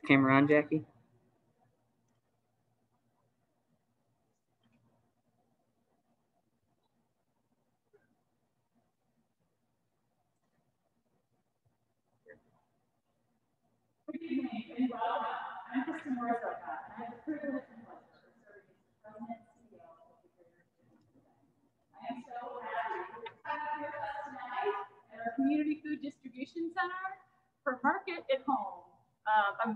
Camera on, Jackie? Good evening and welcome. I'm Kristen Morris, and I have the privilege and pleasure of serving as the President and CEO of the Greater Chilean Sea Bass. I am so happy to have you here with us tonight at our Community Food Distribution Center for Market at Home,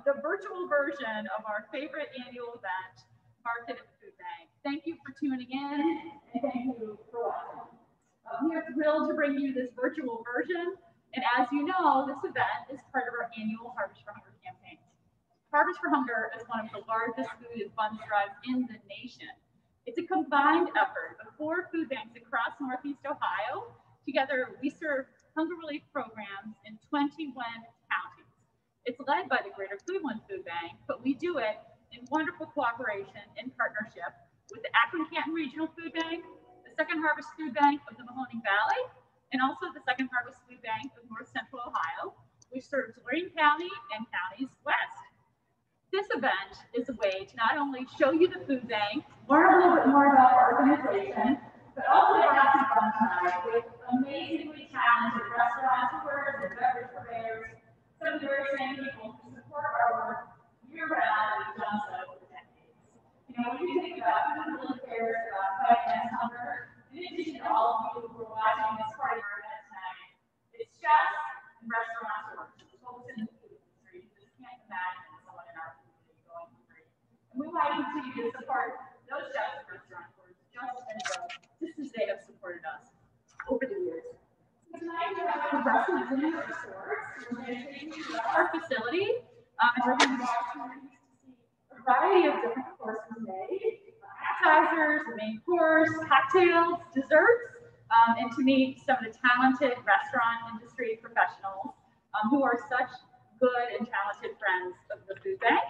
the virtual version of our favorite annual event, Market at the Food Bank. Thank you for tuning in, and thank you for watching. We are thrilled to bring you this virtual version. And as you know, this event is part of our annual Harvest for Hunger campaign. Harvest for Hunger is one of the largest food and funds drives in the nation. It's a combined effort of 4 food banks across Northeast Ohio. Together, we serve hunger relief programs in 21 counties. It's led by the Greater Cleveland Food Bank, but we do it in wonderful cooperation and partnership with the Akron-Canton Regional Food Bank, the Second Harvest Food Bank of the Mahoning Valley, and also the Second Harvest Food Bank of North Central Ohio, which serves Lorain County and counties west. This event is a way to not only show you the food bank, learn a little bit more about our organization, but also to have some fun tonight with amazingly talented restaurateurs and beverage purveyors, some of the very same people who support our work year-round and done so for decades. You know, when you think about who really cares about fighting against hunger, in addition to all of you who are watching this part of our event tonight, it's chefs and restaurateurs, folks in the food industry. You just can't imagine someone in our community going hungry. And we want to continue to support those chefs and restaurateurs just as they have supported us over the years. So tonight we have a progressive dinner of sorts. We're going to take you to our facility, and we're going to have opportunities to see a variety of different courses made. Appetizers, the main course, cocktails, desserts, and to meet some of the talented restaurant industry professionals who are such good and talented friends of the food bank.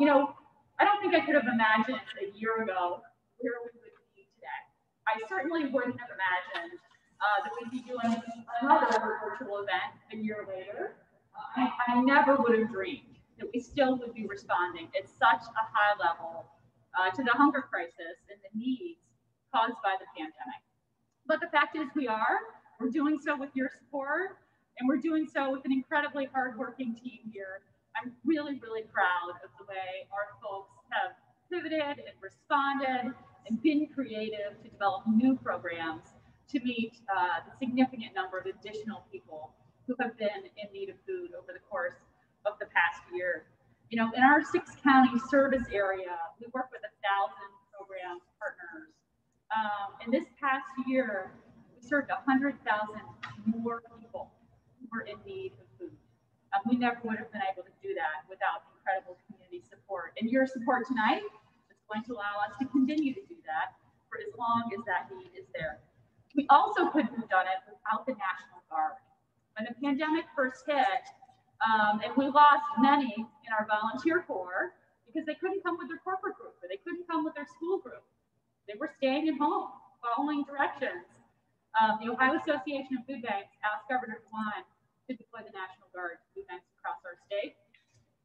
You know, I don't think I could have imagined a year ago where we would be today. I certainly wouldn't have imagined that we'd be doing another virtual event a year later. I never would have dreamed that we still would be responding at such a high level to the hunger crisis and the needs caused by the pandemic. But the fact is we're doing so with your support, and we're doing so with an incredibly hardworking team here. I'm really, really proud of the way our folks have pivoted and responded and been creative to develop new programs to meet the significant number of additional people who have been in need of food over the course of the past year. You know, in our 6-county service area, we work with 1,000 program partners. And this past year, we served 100,000 more people who were in need of food. We never would have been able to do that without incredible community support. And your support tonight is going to allow us to continue to do that for as long as that need is there. We also couldn't have done it without the National Guard. When the pandemic first hit, and we lost many in our volunteer corps because they couldn't come with their corporate group or they couldn't come with their school group. They were staying at home, following directions. The Ohio Association of Food Banks asked Governor Dine to deploy the National Guard to food banks across our state,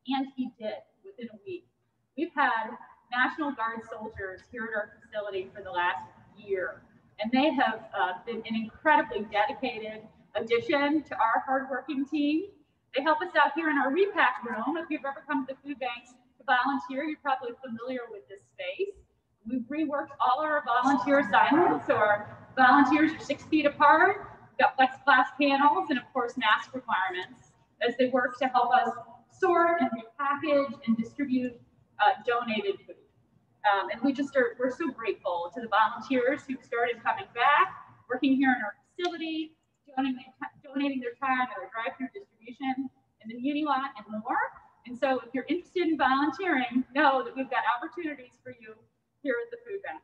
and he did within a week. We've had National Guard soldiers here at our facility for the last year, and they have been an incredibly dedicated addition to our hardworking team. They help us out here in our repack room. If you've ever come to the food banks to volunteer, you're probably familiar with this space. We've reworked all our volunteer assignments, so our volunteers are 6 feet apart. We've got plexiglass panels and, of course, mask requirements as they work to help us sort and repackage and distribute donated food. And we're so grateful to the volunteers who started coming back, working here in our facility, donating their time at our drive-through distribution in the muni lot and more. And so if you're interested in volunteering, know that we've got opportunities for you here at the food bank.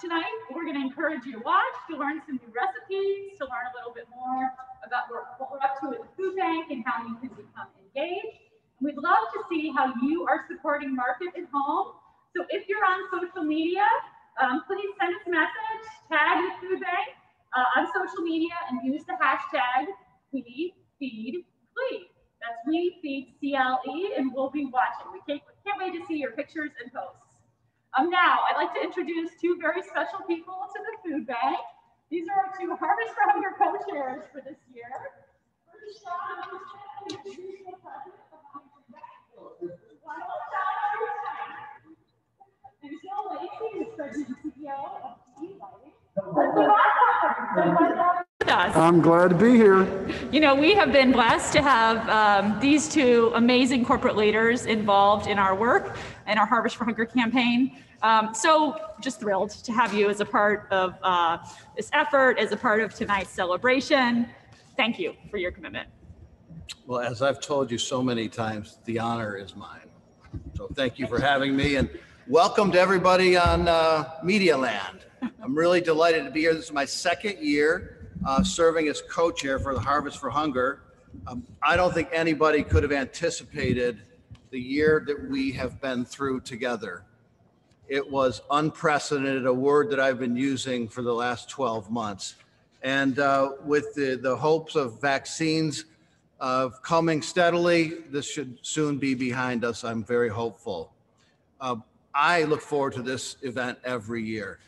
Tonight, we're going to encourage you to watch, to learn some new recipes, to learn a little bit more about what we're up to at the food bank and how you can become engaged. And we'd love to see how you are supporting Market at Home. So if you're on social media, please send us a message, tag the food bank on social media, and use the hashtag #WeFeedCleve. That's We Feed CLE, and we'll be watching. We can't wait to see your pictures and posts. Now, I'd like to introduce two very special people to the food bank. These are our two Harvest for Hunger co-chairs for this year. First, Sean, who's introduce the president of Raffle. And Jill Lacey, who's president and CEO of Dine. I'm glad to be here. You know, we have been blessed to have these two amazing corporate leaders involved in our work and our Harvest for Hunger campaign. So just thrilled to have you as a part of this effort, as a part of tonight's celebration. Thank you for your commitment. Well, as I've told you so many times, the honor is mine. So thank you for having me, and welcome to everybody on Media Land. I'm really delighted to be here. This is my second year serving as co-chair for the Harvest for Hunger. I don't think anybody could have anticipated the year that we have been through together. It was unprecedented, a word that I've been using for the last 12 months. And with the hopes of vaccines coming steadily, this should soon be behind us. I'm very hopeful. I look forward to this event every year.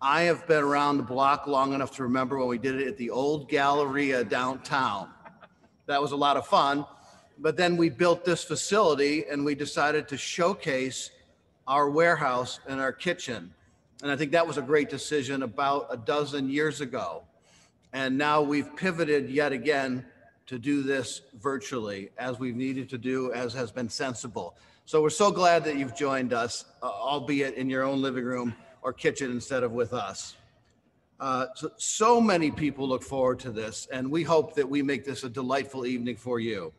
I have been around the block long enough to remember when we did it at the old Galleria downtown. That was a lot of fun. But then we built this facility and we decided to showcase our warehouse and our kitchen. And I think that was a great decision about a dozen years ago. And now we've pivoted yet again to do this virtually, as we've needed to do, as has been sensible. So we're so glad that you've joined us, albeit in your own living room or kitchen instead of with us. So many people look forward to this, and we hope that we make this a delightful evening for you.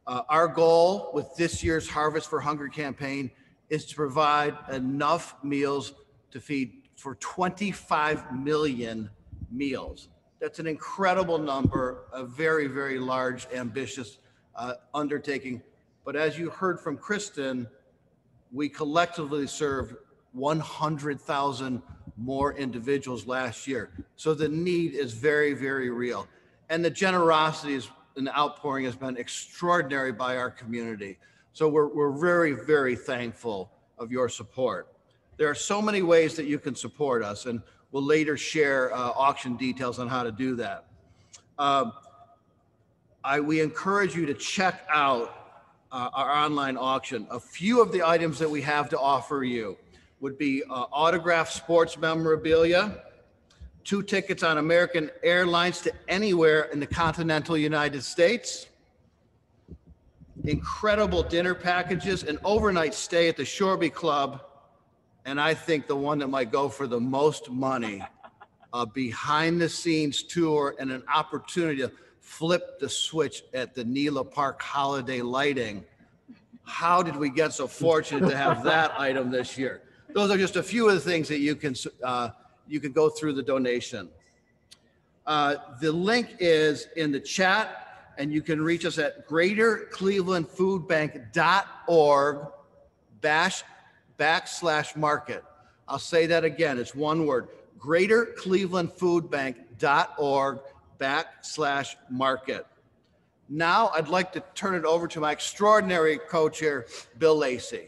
Our goal with this year's Harvest for Hunger campaign is to provide enough meals to feed for 25 million meals. That's an incredible number, a very, very large, ambitious undertaking. But as you heard from Kristen, we collectively served 100,000 more individuals last year. So the need is very, very real. And the generosity and the outpouring has been extraordinary by our community. So we're very, very thankful of your support. There are so many ways that you can support us, and we'll later share auction details on how to do that. We encourage you to check out our online auction. A few of the items that we have to offer you would be autographed sports memorabilia, 2 tickets on American Airlines to anywhere in the continental United States, incredible dinner packages, an overnight stay at the Shoreby Club, and I think the one that might go for the most money, a behind-the-scenes tour and an opportunity to flip the switch at the Neela Park holiday lighting. How did we get so fortunate to have that item this year? Those are just a few of the things that you can go through the donation. The link is in the chat, and you can reach us at greaterclevelandfoodbank.org/market. I'll say that again, it's one word, greaterclevelandfoodbank.org/market. Now I'd like to turn it over to my extraordinary co-chair, Bill Lacey.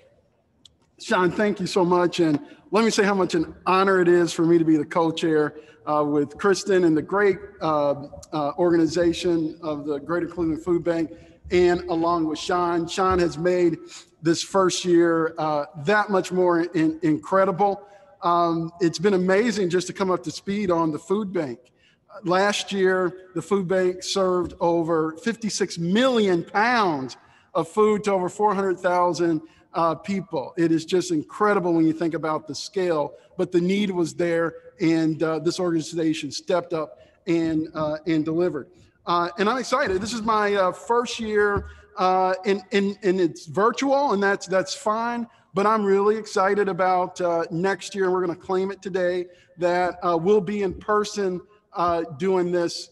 Sean, thank you so much. And let me say how much an honor it is for me to be the co-chair with Kristen and the great organization of the Greater Cleveland Food Bank, and along with Sean. Sean has made this first year that much more incredible. It's been amazing just to come up to speed on the food bank. Last year, the food bank served over 56 million pounds of food to over 400,000 people. It is just incredible when you think about the scale, but the need was there, and this organization stepped up and delivered. And I'm excited. This is my first year, and it's virtual, and that's fine. But I'm really excited about next year. We're going to claim it today that we'll be in person doing this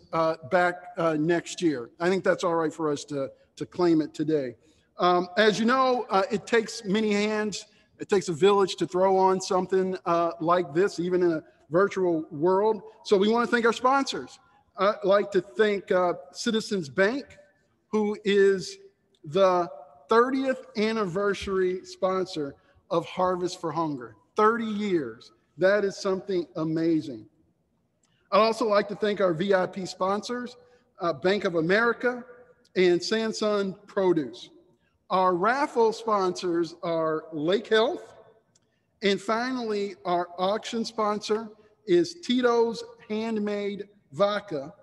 back next year. I think that's all right for us to claim it today. As you know, it takes many hands. It takes a village to throw on something like this, even in a virtual world. So we want to thank our sponsors. I'd like to thank Citizens Bank, who is the 30th anniversary sponsor of Harvest for Hunger. 30 years. That is something amazing. I'd also like to thank our VIP sponsors, Bank of America and Sanson Produce. Our raffle sponsors are Lake Health. And finally, our auction sponsor is Tito's Handmade Vodka.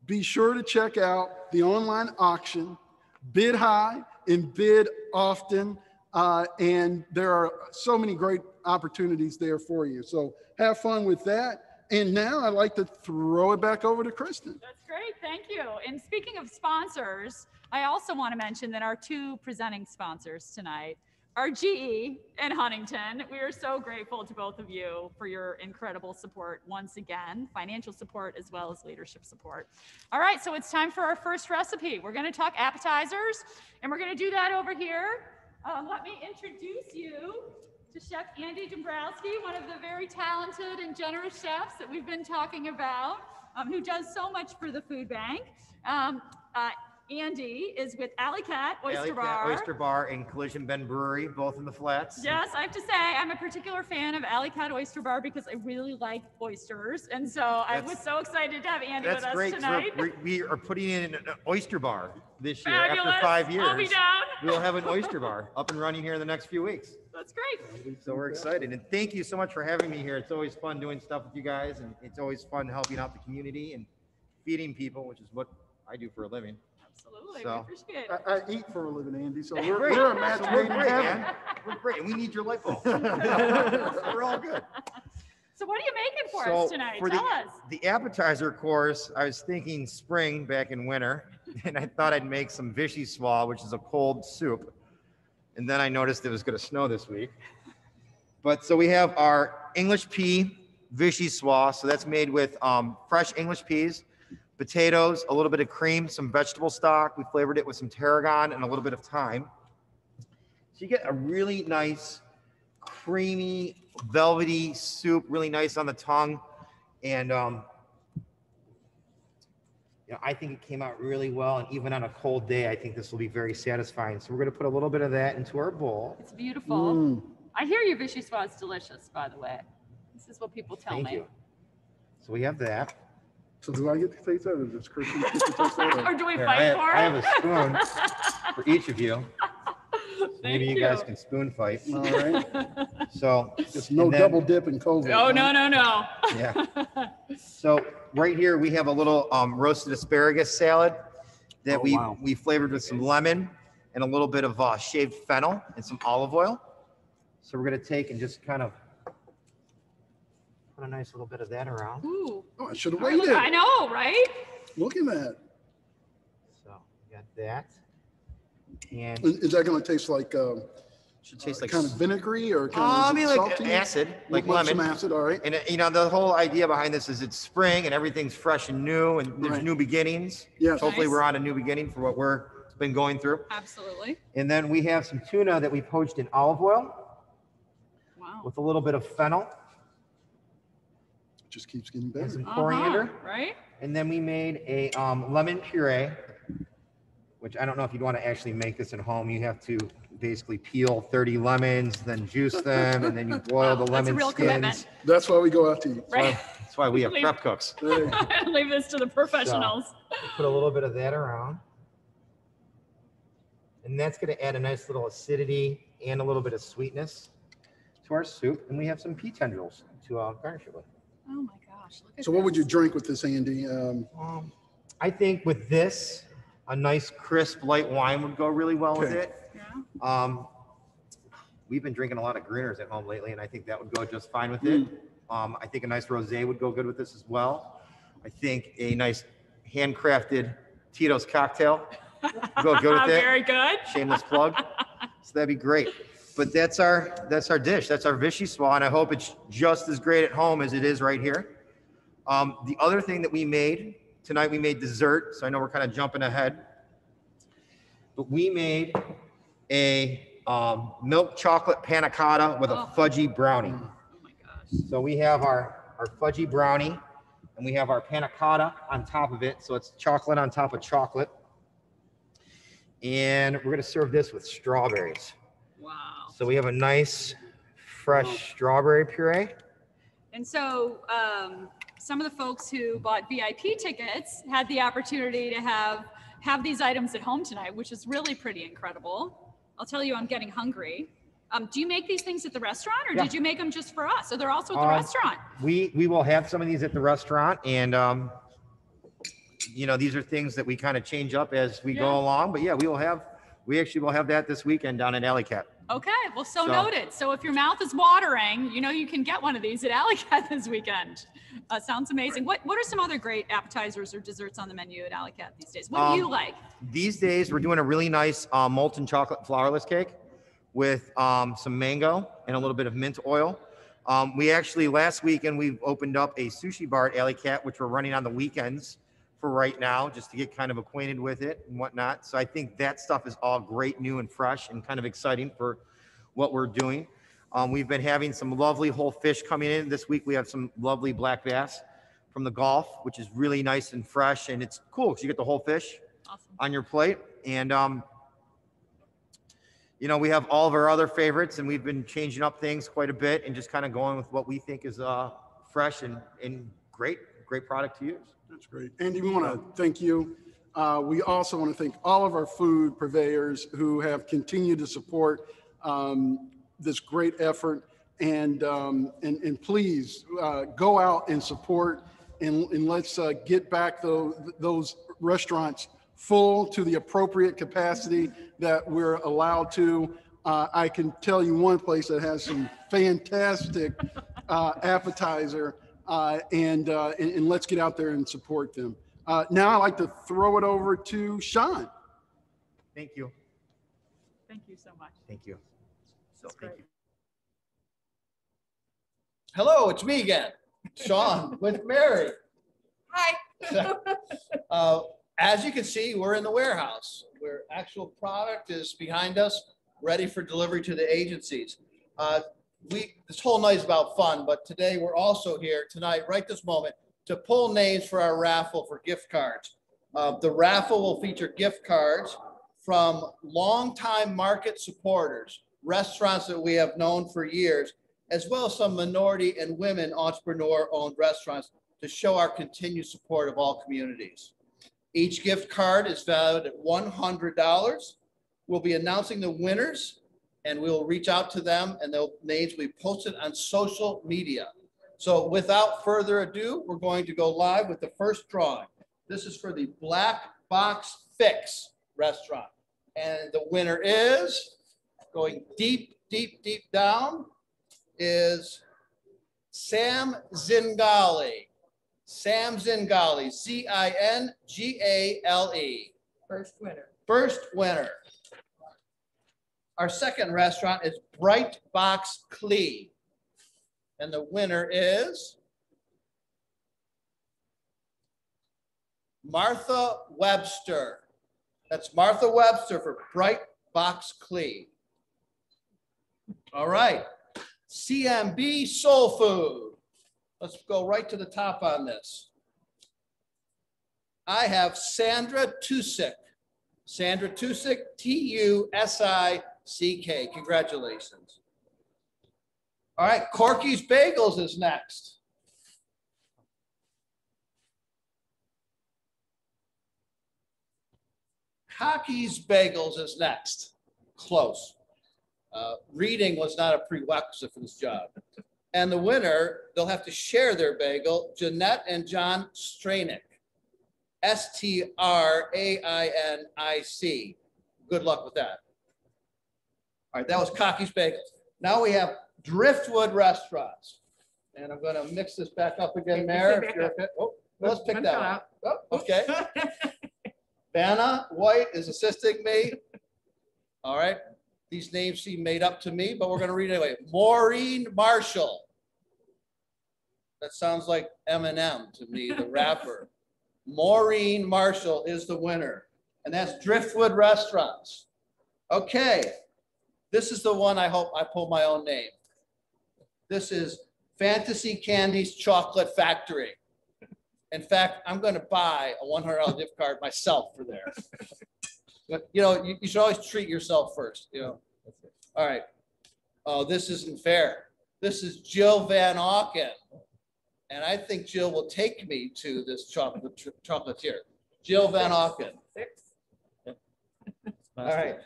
Be sure to check out the online auction, bid high and bid often. And there are so many great opportunities there for you. So have fun with that. And now I'd like to throw it back over to Kristen. That's great, thank you. And speaking of sponsors, I also want to mention that our two presenting sponsors tonight are GE and Huntington. We are so grateful to both of you for your incredible support once again, financial support as well as leadership support. All right, so it's time for our first recipe. We're going to talk appetizers, and we're going to do that over here. Let me introduce you to Chef Andy Dombrowski, one of the very talented and generous chefs that we've been talking about, who does so much for the food bank. Andy is with Alley Cat Oyster Bar. Oyster Bar and Collision Bend Brewery, both in the flats. Yes, I have to say, I'm a particular fan of Alley Cat Oyster Bar because I really like oysters. And so I was so excited to have Andy with us tonight. So we are putting in an oyster bar this year. Fabulous. After 5 years. I'll be down. We'll have an oyster bar up and running here in the next few weeks. That's great. So we're excited. And thank you so much for having me here. It's always fun doing stuff with you guys. And it's always fun helping out the community and feeding people, which is what I do for a living. Absolutely, So, we appreciate it. I eat for a living, Andy, so We're we're a match made in great, heaven. man. We're great. And we need your light bulb. We're all good. So what are you making for us tonight? For Tell us. the appetizer course, I was thinking spring back in winter, and I thought I'd make some vichyssoise, which is a cold soup. And then I noticed it was going to snow this week. But so we have our English pea vichyssoise. So that's made with fresh English peas, potatoes, a little bit of cream, some vegetable stock. We flavored it with some tarragon and a little bit of thyme. So you get a really nice, creamy, velvety soup, really nice on the tongue. And you know, I think it came out really well. And even on a cold day, I think this will be very satisfying. So we're going to put a little bit of that into our bowl. It's beautiful. I hear your vichyssoise is delicious, by the way. This is what people tell me. Thank you. So we have that. So do I get to taste that, or does Kristen get to taste that? Or do we Here, fight for it? I have a spoon for each of you. Maybe you guys can spoon fight. All right. So Just no double dip in COVID. Oh, no, no, no. Yeah. So right here we have a little roasted asparagus salad that we flavored with some lemon and a little bit of shaved fennel and some olive oil. So we're gonna take and just kind of put a nice little bit of that around. Ooh. Oh, I should have waited. I know, right? Look at that. So we got that. And Is that going to taste like should taste like kind of vinegary or kind I of mean, like salty? acid, like Some lemon. acid, all right. And you know, the whole idea behind this is it's spring and everything's fresh and new and there's Right. new beginnings. Yes. Hopefully Nice. we're on a new beginning for what we're been going through. Absolutely. And then we have some tuna that we poached in olive oil Wow. with a little bit of fennel Just keeps getting and better. some coriander. Right? And then we made a lemon puree, which I don't know if you'd want to actually make this at home. You have to basically peel 30 lemons, then juice them, and then you boil the Wow, that's a lemon real skins. commitment. That's why we go out to eat. Right. That's why we have Leave- prep cooks. Hey, Leave this to the professionals. Put a little bit of that around. And that's going to add a nice little acidity and a little bit of sweetness to our soup. And we have some pea tendrils to garnish it with. Oh my gosh. Look at so what would you this. drink with this, Andy? I think with this, a nice crisp light wine would go really well with Okay. it. Yeah. We've been drinking a lot of Greeners at home lately, and I think that would go just fine with it. I think a nice rosé would go good with this as well. I think a nice handcrafted Tito's cocktail would go good with it. Very good. Shameless plug. So that'd be great. But that's our dish. That's our vichyssoise, and I hope it's just as great at home as it is right here. The other thing that we made tonight, we made dessert. So I know we're kind of jumping ahead, but we made a milk chocolate panna cotta with a fudgy brownie. Oh my gosh. So we have our fudgy brownie, and we have our panna cotta on top of it. So it's chocolate on top of chocolate. And we're gonna serve this with strawberries. Wow. So we have a nice fresh strawberry puree. And so some of the folks who bought VIP tickets had the opportunity to have these items at home tonight, which is really pretty incredible. I'll tell you, I'm getting hungry. Do you make these things at the restaurant, or did you make them just for us? So they're also at the restaurant. We will have some of these at the restaurant, and you know, these are things that we kind of change up as we go along. But yeah, we actually will have that this weekend down at Alley Cat. Okay, well, so noted. So if your mouth is watering, you know you can get one of these at Alley Cat this weekend. Sounds amazing. What are some other great appetizers or desserts on the menu at Alley Cat these days? What do you like? These days, we're doing a really nice molten chocolate flourless cake with some mango and a little bit of mint oil. We actually, last weekend, we opened up a sushi bar at Alley Cat, which we're running on the weekends for right now, just to get kind of acquainted with it and whatnot. So I think that stuff is all great, new and fresh, and kind of exciting for what we're doing. We've been having some lovely whole fish coming in. This week we have some lovely black bass from the Gulf, which is really nice and fresh, and it's cool because you get the whole fish on your plate. And you know, we have all of our other favorites, and we've been changing up things quite a bit and just kind of going with what we think is fresh and great product to use. That's great. Andy, we want to thank you. We also want to thank all of our food purveyors who have continued to support this great effort. And please go out and support, and let's get back those restaurants full to the appropriate capacity that we're allowed to. I can tell you one place that has some fantastic appetizer. And let's get out there and support them. Now I'd like to throw it over to Sean. Thank you. Thank you so much. Thank you. Thank you. Hello, it's me again, Sean with Mary. Hi. As you can see, we're in the warehouse where actual product is behind us, ready for delivery to the agencies. This whole night is about fun, but today we're also here tonight, right this moment, to pull names for our raffle for gift cards. The raffle will feature gift cards from longtime market supporters, restaurants that we have known for years, as well as some minority and women entrepreneur-owned restaurants to show our continued support of all communities. Each gift card is valued at $100. We'll be announcing the winners, and we'll reach out to them, and their names will be posted on social media. So without further ado, we're going to go live with the first drawing. This is for the Black Box Fix restaurant. And the winner is, going deep, deep, deep down, is Sam Zingali. Sam Zingali, Z-I-N-G-A-L-E. First winner. First winner. Our second restaurant is Bright Box Clee. And the winner is Martha Webster. That's Martha Webster for Bright Box Clee. All right. CMB Soul Food. Let's go right to the top on this. I have Sandra Tusick. Sandra Tusick, T-U-S-I-C-K. Congratulations. All right, Corky's Bagels is next. Cocky's Bagels is next. Close. Reading was not a prerequisite for this job. And the winner, they'll have to share their bagel, Jeanette and John Stranick. S-T-R-A-I-N-I-C. Good luck with that. All right, that was Cocky's Bagels. Now we have Driftwood Restaurants. And I'm going to mix this back up again, Mayor. If you're okay. Oh, let's pick that one. Oh, okay. Panna White is assisting me. All right. These names seem made up to me, but we're going to read it anyway. Maureen Marshall. That sounds like Eminem to me, the rapper. Maureen Marshall is the winner. And that's Driftwood Restaurants. Okay. This is the one I hope I pull my own name. This is Fantasy Candies Chocolate Factory. In fact, I'm going to buy a $100 gift card myself for there. But, you know, you should always treat yourself first, you know. All right. Oh, this isn't fair. This is Jill Van Auken. And I think Jill will take me to this chocolatier. Jill Van Auken. 6. All right.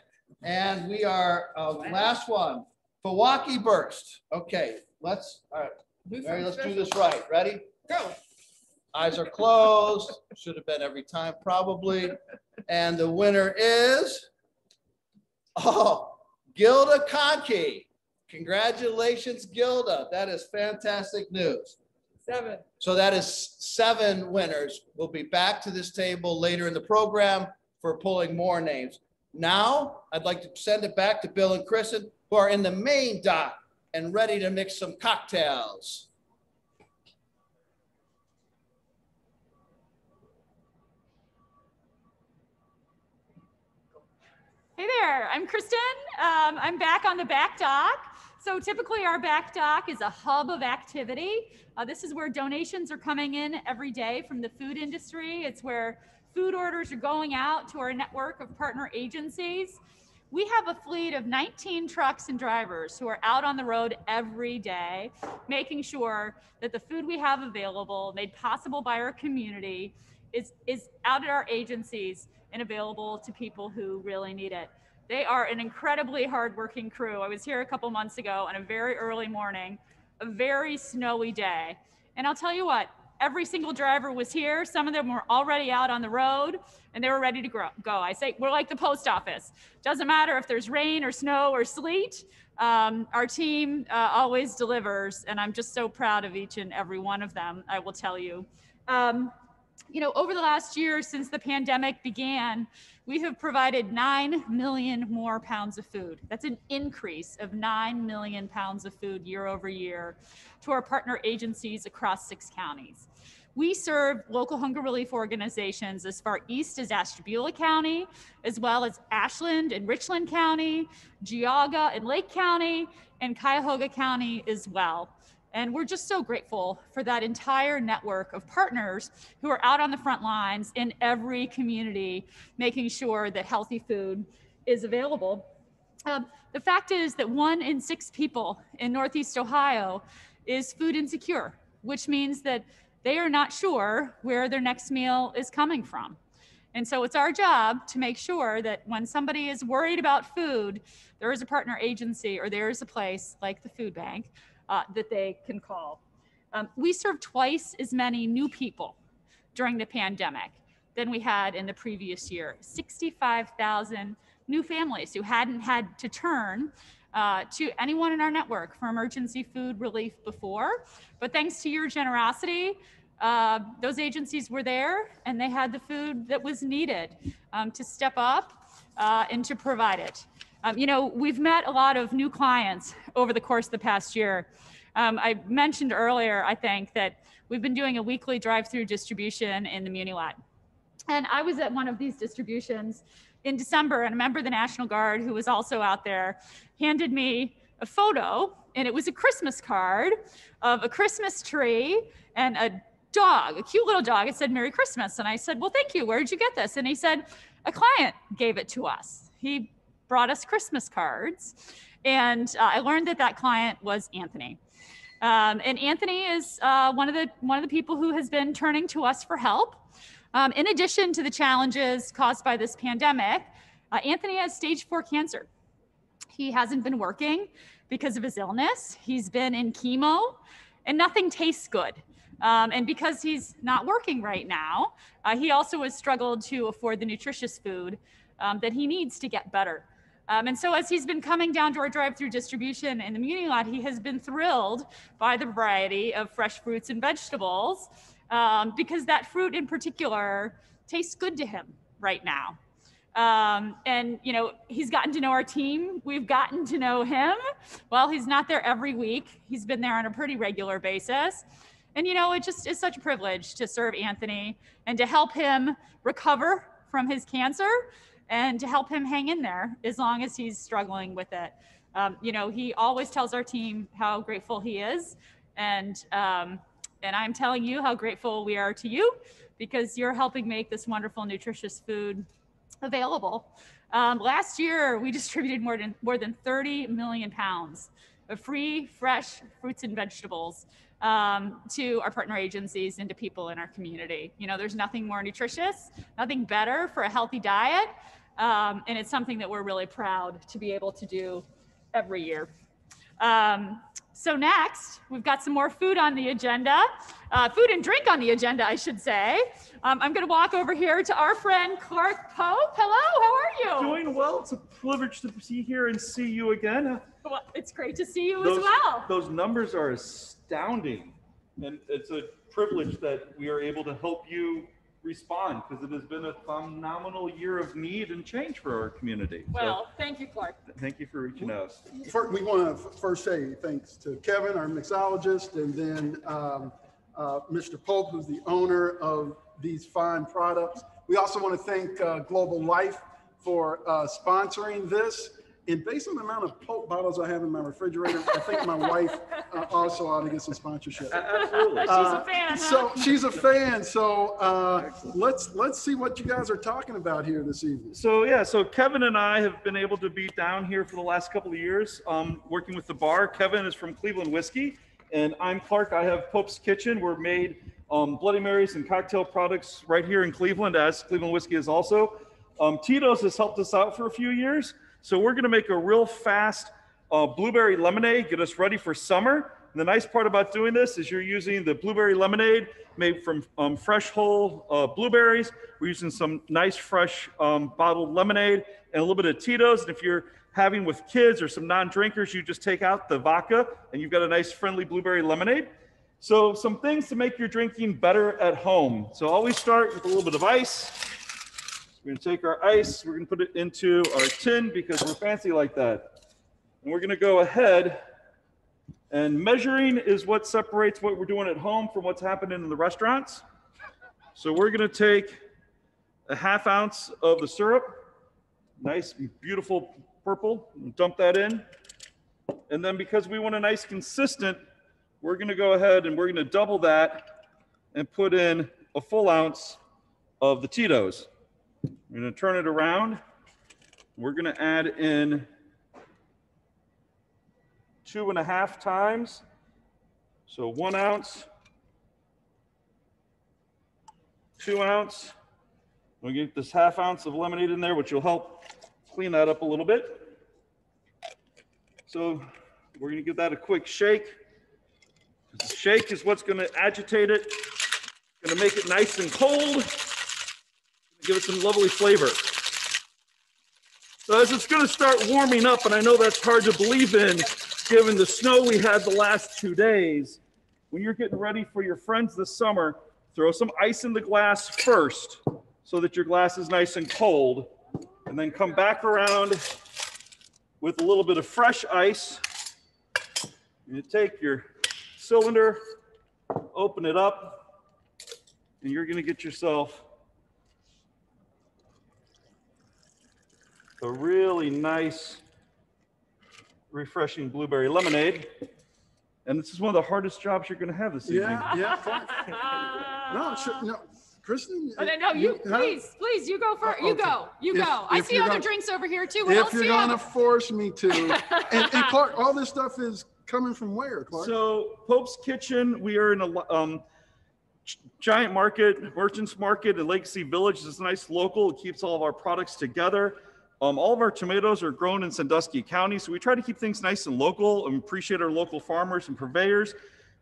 And we are, last one, Fawaki Burst. Okay, all right. Mary, let's do this right. Ready? Go. Eyes are closed. Should have been every time, probably. And the winner is, Gilda Conkey. Congratulations, Gilda. That is fantastic news. 7. So that is 7 winners. We'll be back to this table later in the program for pulling more names. Now, I'd like to send it back to Bill and Kristen, who are in the main dock and ready to mix some cocktails. Hey there, I'm Kristen. I'm back on the back dock. So typically our back dock is a hub of activity. This is where donations are coming in every day from the food industry. It's where food orders are going out to our network of partner agencies. We have a fleet of 19 trucks and drivers who are out on the road every day, making sure that the food we have available, made possible by our community, is out at our agencies and available to people who really need it. They are an incredibly hardworking crew. I was here a couple months ago on a very early morning, a very snowy day. And I'll tell you what, every single driver was here. Some of them were already out on the road and they were ready to go. I say, we're like the post office. Doesn't matter if there's rain or snow or sleet. Our team always delivers, and I'm just so proud of each and every one of them, I will tell you. You know, over the last year since the pandemic began, we have provided 9 million more pounds of food. That's an increase of 9 million pounds of food year over year to our partner agencies across 6 counties. We serve local hunger relief organizations as far east as Ashtabula County, as well as Ashland and Richland County, Geauga and Lake County, and Cuyahoga County as well. And we're just so grateful for that entire network of partners who are out on the front lines in every community, making sure that healthy food is available. The fact is that 1 in 6 people in Northeast Ohio is food insecure, which means that they are not sure where their next meal is coming from. And so it's our job to make sure that when somebody is worried about food, there is a partner agency or there is a place like the food bank that they can call. We served twice as many new people during the pandemic than we had in the previous year. 65,000 new families who hadn't had to turn to anyone in our network for emergency food relief before. But thanks to your generosity, those agencies were there and they had the food that was needed to step up and to provide it. You know, we've met a lot of new clients over the course of the past year. I mentioned earlier, I think, that we've been doing a weekly drive-through distribution in the Muni Lot. And I was at one of these distributions in December, and a member of the National Guard who was also out there handed me a photo, and it was a Christmas card of a Christmas tree and a dog, a cute little dog. It said, "Merry Christmas." And I said, "Well, thank you. Where did you get this?" And he said, "A client gave it to us. He brought us Christmas cards." And I learned that that client was Anthony. And Anthony is one of the people who has been turning to us for help. In addition to the challenges caused by this pandemic, Anthony has stage 4 cancer. He hasn't been working because of his illness. He's been in chemo and nothing tastes good. And because he's not working right now, he also has struggled to afford the nutritious food that he needs to get better. And so as he's been coming down to our drive-through distribution in the Muni Lot, he has been thrilled by the variety of fresh fruits and vegetables because that fruit in particular tastes good to him right now. And, you know, he's gotten to know our team. We've gotten to know him. Well, he's not there every week. He's been there on a pretty regular basis. And, you know, it just is such a privilege to serve Anthony and to help him recover from his cancer and to help him hang in there as long as he's struggling with it. You know, he always tells our team how grateful he is. And I'm telling you how grateful we are to you because you're helping make this wonderful, nutritious food available. Last year, we distributed more than 30 million pounds of free, fresh fruits and vegetables to our partner agencies and to people in our community. You know, there's nothing more nutritious, nothing better for a healthy diet, and it's something that we're really proud to be able to do every year. So next, we've got some more food on the agenda, food and drink on the agenda, I should say. I'm going to walk over here to our friend Clark Pope. Hello, how are you? Doing well. It's a privilege to be here and see you again. Well, it's great to see you as well. Those numbers are astounding, and it's a privilege that we are able to help you respond, because it has been a phenomenal year of need and change for our community. Well, so, thank you, Clark. thank you for reaching out. We want to first say thanks to Kevin, our mixologist, and then Mr. Pope, who's the owner of these fine products. We also want to thank Global Life for sponsoring this. And based on the amount of Pope bottles I have in my refrigerator, I think my wife also ought to get some sponsorship. Absolutely. She's a fan, huh? So she's a fan. So let's see what you guys are talking about here this evening. So yeah, so Kevin and I have been able to be down here for the last couple of years, working with the bar. Kevin is from Cleveland Whiskey, and I'm Clark. I have Pope's Kitchen. We're made Bloody Marys and cocktail products right here in Cleveland, as Cleveland Whiskey is also. Tito's has helped us out for a few years. So we're gonna make a real fast blueberry lemonade, get us ready for summer. And the nice part about doing this is you're using the blueberry lemonade made from fresh whole blueberries. We're using some nice fresh bottled lemonade and a little bit of Tito's. And if you're having with kids or some non-drinkers, you just take out the vodka and you've got a nice friendly blueberry lemonade. So some things to make your drinking better at home. So always start with a little bit of ice. We're gonna take our ice, we're gonna put it into our tin because we're fancy like that. And we're gonna go ahead, and measuring is what separates what we're doing at home from what's happening in the restaurants. So we're gonna take a ½ ounce of the syrup, nice, beautiful purple, and dump that in. And then because we want a nice consistent, we're gonna go ahead and we're gonna double that and put in a full ounce of the Tito's. We're going to turn it around. We're going to add in 2.5 times. So 1 ounce, 2 ounce. We'll get this ½ ounce of lemonade in there, which will help clean that up a little bit. So we're going to give that a quick shake. The shake is what's going to agitate it. Going to make it nice and cold. Give it some lovely flavor. So as it's going to start warming up, and I know that's hard to believe in, given the snow we had the last 2 days, when you're getting ready for your friends this summer, throw some ice in the glass first so that your glass is nice and cold, and then come back around with a little bit of fresh ice. You take your cylinder, open it up, and you're going to get yourself a really nice, refreshing blueberry lemonade. And this is one of the hardest jobs you're going to have this evening. Yeah. No, Kristen. No, you please, you go first. Okay. You go. I see other drinks over here too. What if else you're do you going to have? force me to, and Clark, all this stuff is coming from where, Clark? So Pope's Kitchen, we are in a giant market, merchants market in Legacy Village. It's nice local. It keeps all of our products together. All of our tomatoes are grown in Sandusky County, so we try to keep things nice and local and appreciate our local farmers and purveyors.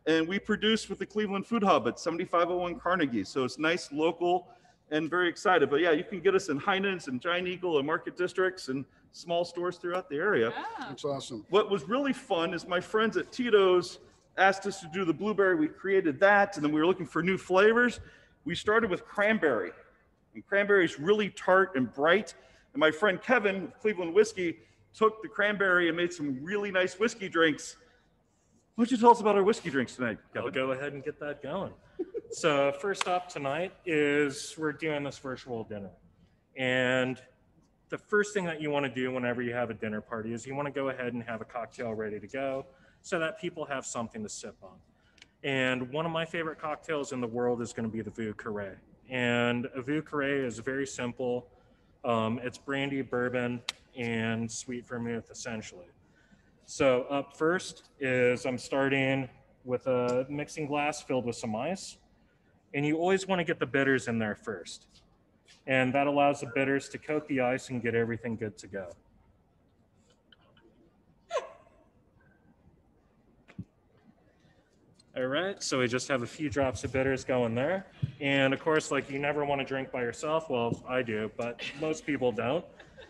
And we produce with the Cleveland Food Hub at 7501 Carnegie, so it's nice, local, and very excited. But yeah, you can get us in Heinen's and Giant Eagle and market districts and small stores throughout the area. Yeah. That's awesome. What was really fun is my friends at Tito's asked us to do the blueberry. We created that, and then we were looking for new flavors. We started with cranberry, and cranberry is really tart and bright. And my friend Kevin with Cleveland Whiskey took the cranberry and made some really nice whiskey drinks. Why don't you tell us about our whiskey drinks tonight, Kevin? I'll go ahead and get that going. So first up tonight is we're doing this virtual dinner. And the first thing that you want to do whenever you have a dinner party is you want to go ahead and have a cocktail ready to go so that people have something to sip on. And one of my favorite cocktails in the world is going to be the Vieux Carré. And a Vieux Carré is very simple. It's brandy, bourbon, and sweet vermouth, essentially. So up first is I'm starting with a mixing glass filled with some ice. And you always want to get the bitters in there first. And that allows the bitters to coat the ice and get everything good to go. All right, so we just have a few drops of bitters going there. And of course, like, you never want to drink by yourself. Well, I do, but most people don't.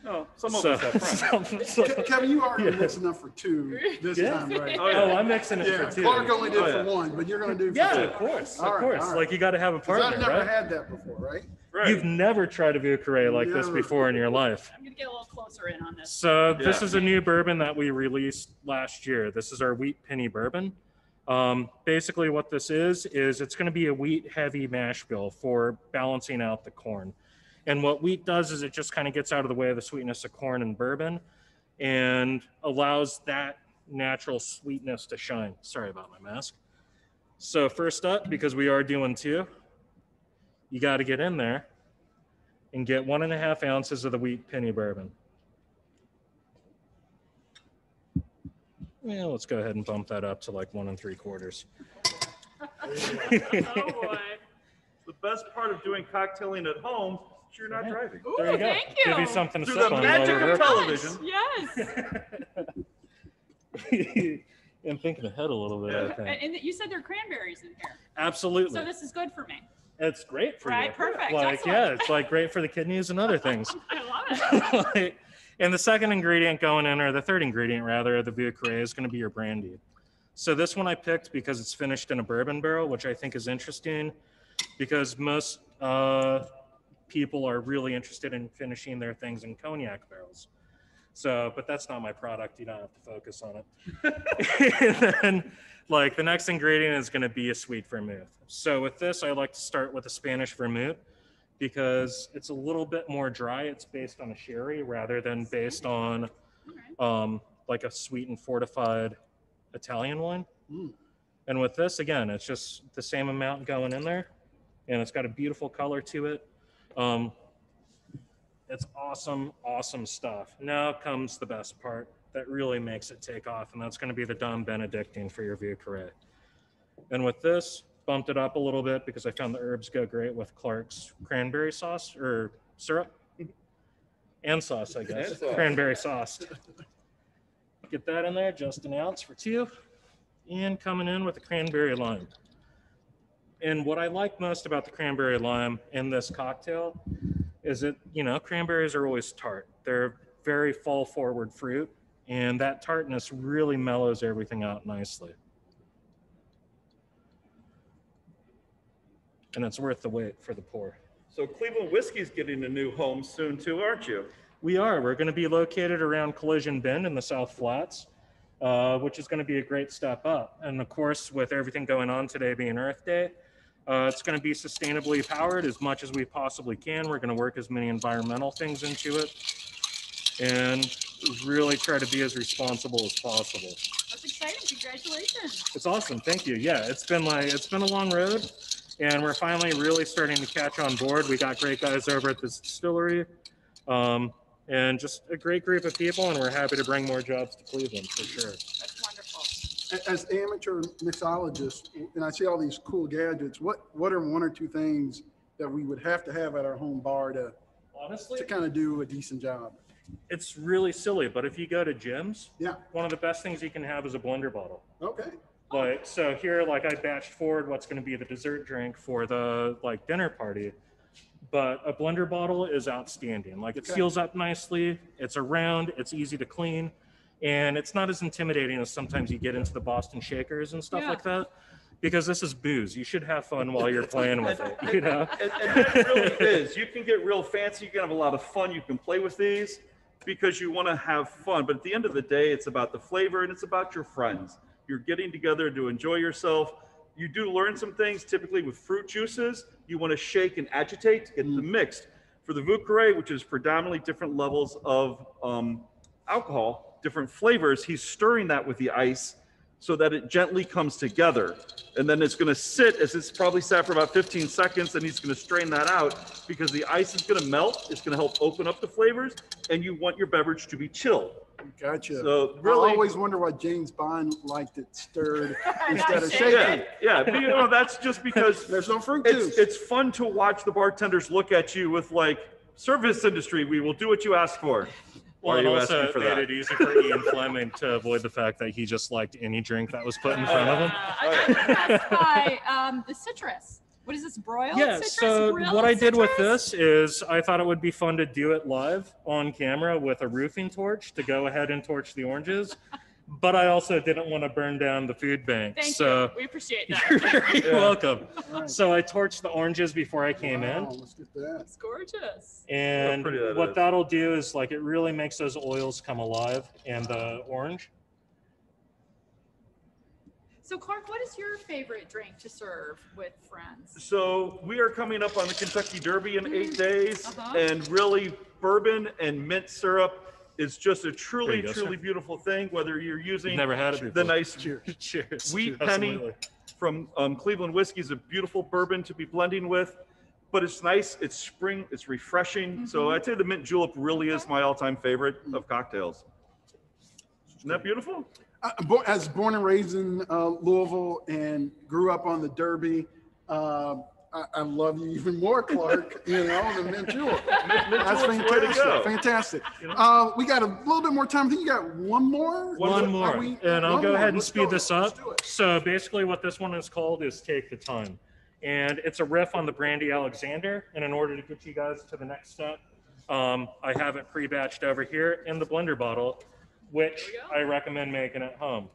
No, some of us have friends. Kevin, you already mixed enough for two this time, right? Oh, I'm mixing it for two. Clark only did for one, but you're going to do for two. Of course, All of course. right. Like, you got to have a partner, I've never right? had that before, right? Right. You've never tried a vieux carré like this Never. before in your life. I'm gonna get a little closer in on this. So this is a new bourbon that we released last year. This is our wheat penny bourbon. Basically what this is it's going to be a wheat heavy mash bill for balancing out the corn. And what wheat does is it just kind of gets out of the way of the sweetness of corn and bourbon and allows that natural sweetness to shine. Sorry about my mask. So first up, because we are doing two, you got to get in there and get 1.5 ounces of the wheat penny bourbon. Yeah, let's go ahead and bump that up to like 1 3/4. Oh boy. The best part of doing cocktailing at home is you're not driving. Ooh, There you go. thank you. Give you something to Through sip the on magic while of we're television. Yes. I'm thinking ahead a little bit, I think. And you said there are cranberries in here. Absolutely. So this is good for me. It's great for you. Right, perfect, Like, excellent. yeah, it's like great for the kidneys and other things. I love it. Like, and the second ingredient going in, or the third ingredient rather, of the vieux carré is going to be your brandy. So this one I picked because it's finished in a bourbon barrel, which I think is interesting because most people are really interested in finishing their things in cognac barrels. So, but that's not my product. You don't have to focus on it. And then, like, the next ingredient is going to be a sweet vermouth. So with this, I like to start with a Spanish vermouth because it's a little bit more dry. It's based on a sherry rather than based on like a sweet and fortified Italian wine. And with this, again, it's just the same amount going in there, and it's got a beautiful color to it. It's awesome, awesome stuff. Now comes the best part that really makes it take off, and that's going to be the Dom Benedictine for your vieux carré. And with this, bumped it up a little bit because I found the herbs go great with Clark's cranberry sauce or syrup and sauce, I guess. Cranberry sauce. Get that in there, just 1 ounce for 2. And coming in with the cranberry lime. And what I like most about the cranberry lime in this cocktail is that, you know, cranberries are always tart. They're very fall forward fruit, and that tartness really mellows everything out nicely. And it's worth the wait for the pour. So Cleveland Whiskey's getting a new home soon too, aren't you? We are. We're going to be located around Collision Bend in the South Flats, which is going to be a great step up. And of course, with everything going on today being Earth Day, it's going to be sustainably powered as much as we possibly can. We're going to work as many environmental things into it and really try to be as responsible as possible. That's exciting. Congratulations. It's awesome. Thank you. Yeah, it's been a long road, and we're finally really starting to catch on board. We got great guys over at this distillery, and just a great group of people, and we're happy to bring more jobs to Cleveland for sure. That's wonderful. As amateur mixologists, and I see all these cool gadgets, what are 1 or 2 things that we would have to have at our home bar to Honestly, kind of do a decent job? it's really silly, but if you go to gyms, Yeah. one of the best things you can have is a blender bottle. Okay. Like, so here, like, I batched forward what's going to be the dessert drink for the like dinner party, but a blender bottle is outstanding. Like, it Okay. seals up nicely, it's around, it's easy to clean, and it's not as intimidating as sometimes you get into the Boston Shakers and stuff Yeah. like that, because this is booze. You should have fun while you're playing with it, you know? And that really is. You can get real fancy. You can have a lot of fun. You can play with these because you want to have fun. But at the end of the day, it's about the flavor and it's about your friends. You're getting together to enjoy yourself. You do learn some things, typically with fruit juices. You want to shake and agitate to get them mixed. For the vieux carré, which is predominantly different levels of alcohol, different flavors, he's stirring that with the ice so that it gently comes together. And then it's gonna sit, as it's probably sat for about 15 seconds, and he's gonna strain that out because the ice is gonna melt. It's gonna help open up the flavors, and you want your beverage to be chilled. Gotcha. So really, I always wonder why James Bond liked it stirred instead of shaken. yeah, but, you know, that's just because There's no fruit juice. it's fun to watch the bartenders look at you with like, service industry, we will do what you ask for. Why Well, are and you also asking for made that? it easy for Ian Fleming to avoid the fact that he just liked any drink that was put in front of him. I'm impressed by the citrus. What is this, broiled Yeah, citrus? so Grilled what I did with citrus? this is I thought it would be fun to do it live on camera with a roofing torch to go ahead and torch the oranges. But I also didn't want to burn down the food bank. Thank so you. We appreciate that. you're very welcome. Right. So I torched the oranges before I came Wow, in. let's get that. It's gorgeous. And pretty that what is. that'll do is like it really makes those oils come alive and the orange. So Clark, what is your favorite drink to serve with friends? So we are coming up on the Kentucky Derby in 8 days, Uh-huh. and really bourbon and mint syrup is just a There truly, you go, truly sir. beautiful thing, whether you're using Never had it before. the nice Cheers. Wheat Penny Absolutely. from Cleveland Whiskey is a beautiful bourbon to be blending with, but it's nice, it's spring, it's refreshing. So I'd say the mint julep really is my all-time favorite of cocktails. Isn't that beautiful? As born and raised in Louisville and grew up on the Derby, I love you even more, Clark, you know, the mint julep. That's Julep's the way to fantastic. go. Fantastic. You know? We got a little bit more time. I think you got one more? One Are more, we- and I'll one go more. ahead and Let's speed go. this Let's up. do it. So basically what this one is called is Take the Time. And it's a riff on the Brandy Alexander. And in order to get you guys to the next step, I have it pre-batched over here in the blender bottle, which I recommend making at home.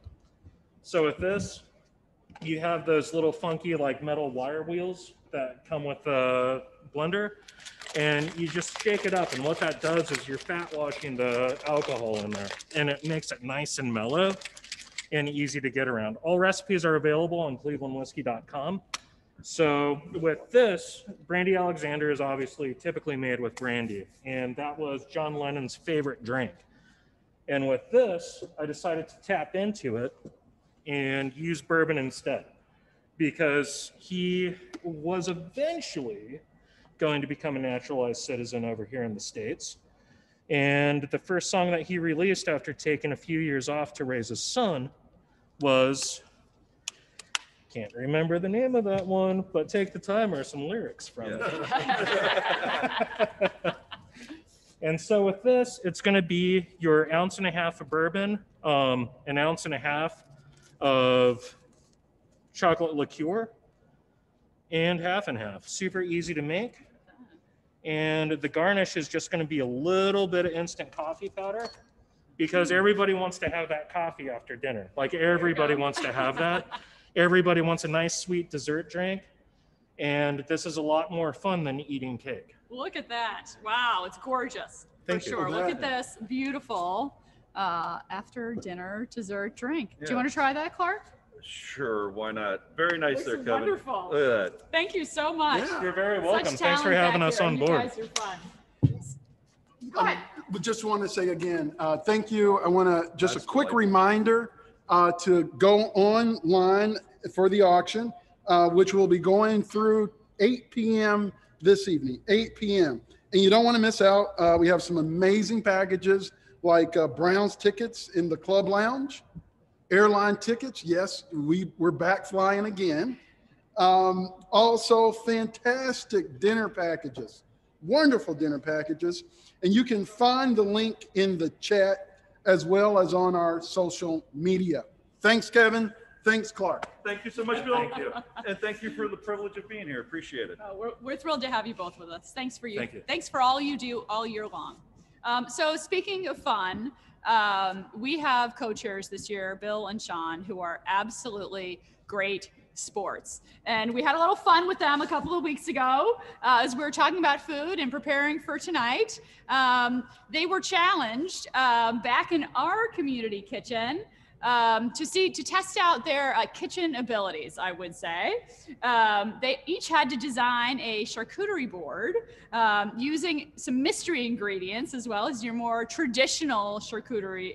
So with this, you have those little funky like metal wire wheels that come with the blender, and you just shake it up. And what that does is you're fat washing the alcohol in there, and it makes it nice and mellow and easy to get around. All recipes are available on clevelandwhiskey.com. So with this, Brandy Alexander is obviously typically made with brandy, and that was John Lennon's favorite drink. And with this, I decided to tap into it and use bourbon instead, because he was eventually going to become a naturalized citizen over here in the States. And the first song that he released after taking a few years off to raise his son was, can't remember the name of that one, but Take the Time are some lyrics from it. And so with this, it's going to be your 1.5 ounces of bourbon, 1.5 ounces of chocolate liqueur, and half and half. Super easy to make. And the garnish is just going to be a little bit of instant coffee powder, because everybody wants to have that coffee after dinner. Like everybody wants to have that. Everybody wants a nice sweet dessert drink. And this is a lot more fun than eating cake. Look at that. Wow, it's gorgeous. Thank for you. sure. Look at this beautiful after dinner dessert drink. Do you want to try that, Clark? Sure, why not? Very nice Looks there, Kevin. wonderful. Look at that. Thank you so much. Yeah. You're very Such welcome. Thanks for talent having back us here, on and board. You guys are fun. Go ahead. But just want to say again, thank you. I want to just That's a quick delightful. reminder to go online for the auction, which will be going through 8 p.m. this evening, 8 p.m. And you don't want to miss out. We have some amazing packages like Brown's tickets in the club lounge, airline tickets. Yes, we're back flying again. Also fantastic dinner packages, wonderful dinner packages. And you can find the link in the chat as well as on our social media. Thanks, Kevin. Thanks, Clark. Thank you so much, Bill. Thank you. And thank you for the privilege of being here. Appreciate it. We're thrilled to have you both with us. Thanks for you. Thank you. Thanks for all you do all year long. So speaking of fun, we have co-chairs this year, Bill and Sean, who are absolutely great sports. And we had a little fun with them a couple of weeks ago as we were talking about food and preparing for tonight. They were challenged back in our community kitchen to test out their kitchen abilities, I would say. They each had to design a charcuterie board using some mystery ingredients as well as your more traditional charcuterie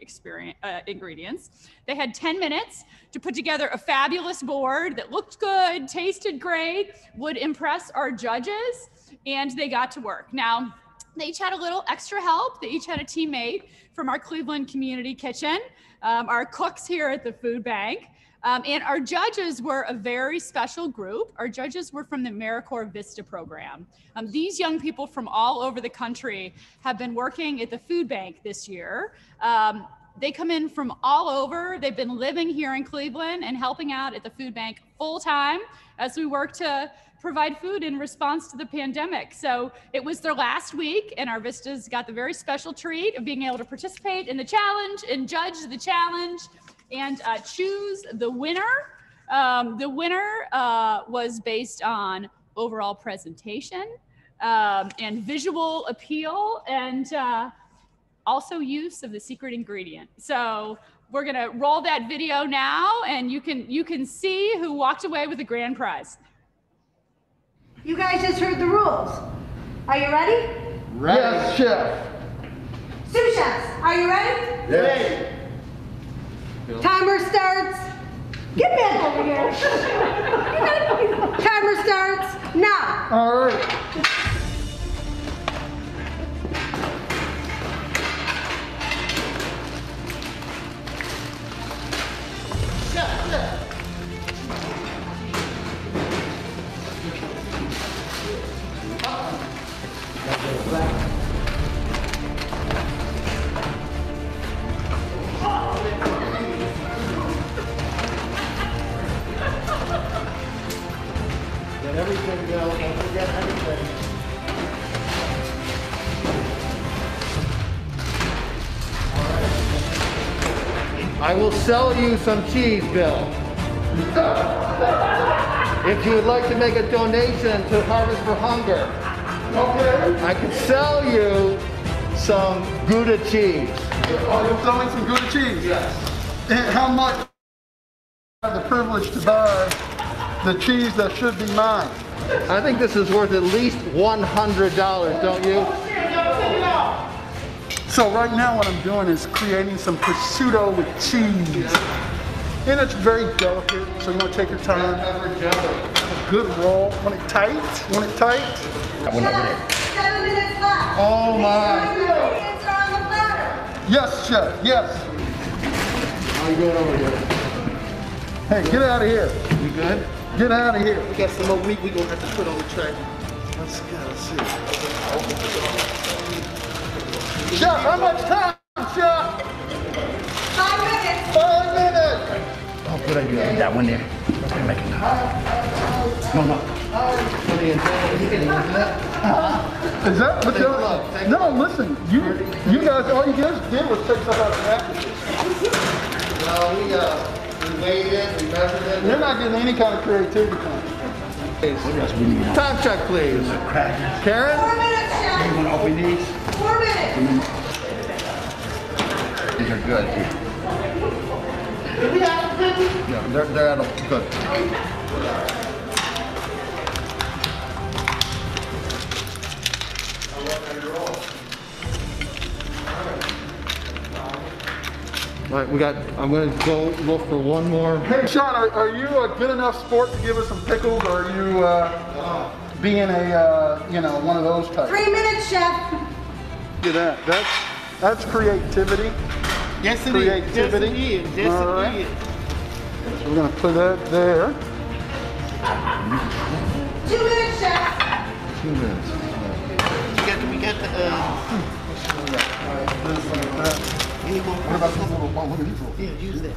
ingredients. They had 10 minutes to put together a fabulous board that looked good, tasted great, would impress our judges, and they got to work. Now, they each had a little extra help. They each had a teammate from our Cleveland Community Kitchen, our cooks here at the food bank, and our judges were a very special group. Our judges were from the AmeriCorps Vista program. These young people from all over the country have been working at the food bank this year. They come in from all over. They've been living here in Cleveland and helping out at the food bank full time as we work to provide food in response to the pandemic. So it was their last week, and our Vistas got the very special treat of being able to participate in the challenge and judge the challenge and choose the winner. The winner was based on overall presentation and visual appeal, and also use of the secret ingredient. So we're gonna roll that video now, and you can see who walked away with the grand prize. You guys just heard the rules. Are you ready? Ready. Yes, chef. Sous chefs, are you ready? Yes. Timer starts. Get back over here. Timer starts now. All right. Let everything go. Don't forget everything. I will sell you some cheese, Bill. If you would like to make a donation to Harvest for Hunger, okay, I can sell you some Gouda cheese. Oh, you're selling some Gouda cheese? Yes. And how much? I have the privilege to buy the cheese that should be mine. I think this is worth at least $100, don't you? So right now what I'm doing is creating some prosciutto with cheese. And it's very delicate, so you want to take your time. Have a good roll. Want it tight? Want it tight? Chef, 7 minutes left. Oh my. Ingredients are on the platter. Yes, chef, yes. How you going over here? Hey, get out of here. You good? Get out of here. We got some more meat we're going to have to put on the tray. Let's go, let's see. Chef, how much time, chef? 5 minutes. 5 minutes. Oh, good idea. That one there. Make it no. What do you think? You can use that. Is that what you're... No, listen, you guys, all you guys did was take stuff out of the packages. Well, we weighed it, we measured it. You're not getting any kind of creativity from it. Time check, please. Karen? 4 minutes, chef. You want to open these? 4 minutes. These are good. Yeah, they're at a good. All right, I'm going to go look for one more. Hey, Sean, are you a good enough sport to give us some pickles, or are you being a, one of those types? 3 minutes, chef. Look at that. That's creativity. Yes, it creativity. is. Yes, all it right. is. So we're going to put that there. 2 minutes, chef. 2 minutes. We got the, What about this little one? What are these little? yeah, use that.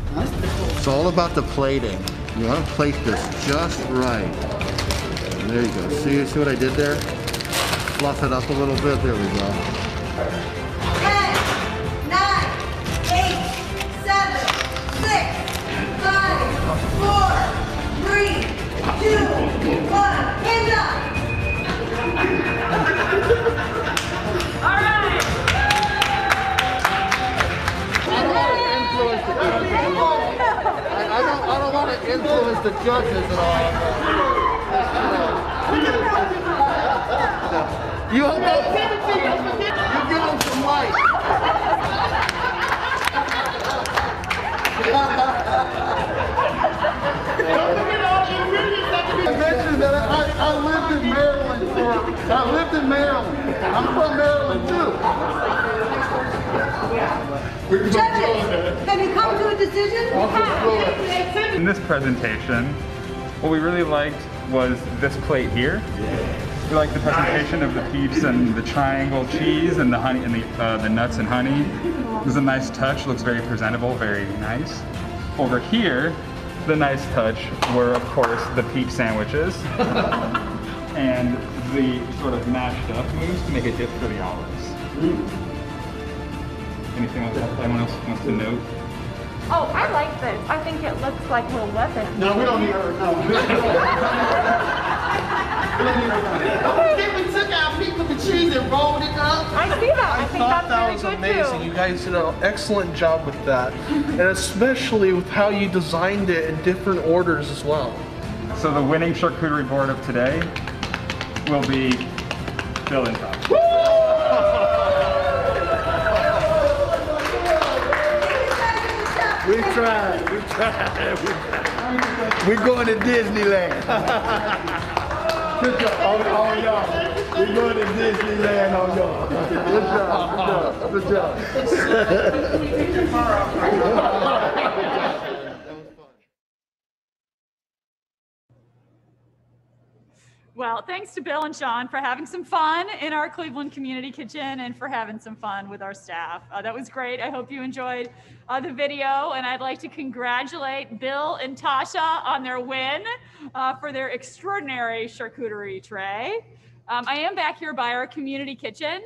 It's all about the plating. You want to plate this just right. There you go. See what I did there? Fluff it up a little bit. There we go. 10, 9, 8, 7, 6, 5, 4, 3, 2, 1. Hands up. All right. I don't want to influence the want to influence the judges and all. You hold on, Timothy, don't forget. You give them some light. I mentioned that I lived in Maryland I'm from Maryland too. Judges, have you come to a decision? In this presentation, what we really liked was this plate here. We liked the presentation of the peeps and the triangle cheese and the honey and the nuts and honey. It was a nice touch, looks very presentable, very nice. Over here, the nice touch were, of course, the peep sandwiches and the sort of mashed up mousse to make a dip for the olives. Anything else anyone else wants to note? Oh, I like this. I think it looks like a little weapon. No, we don't need her. No. We don't need her. We took our meat with the cheese and rolled it up. I see that. I think thought that's that really was good amazing. too. You guys did an excellent job with that, and especially with how you designed it in different orders as well. So the winning charcuterie board of today will be Bill and Tom. We tried. We're going to Disneyland. Good job, all y'all. We're going to Disneyland on y'all. Good job. Well, thanks to Bill and Sean for having some fun in our Cleveland Community Kitchen and for having some fun with our staff. That was great. I hope you enjoyed the video, and I'd like to congratulate Bill and Tasha on their win for their extraordinary charcuterie tray. I am back here by our community kitchen,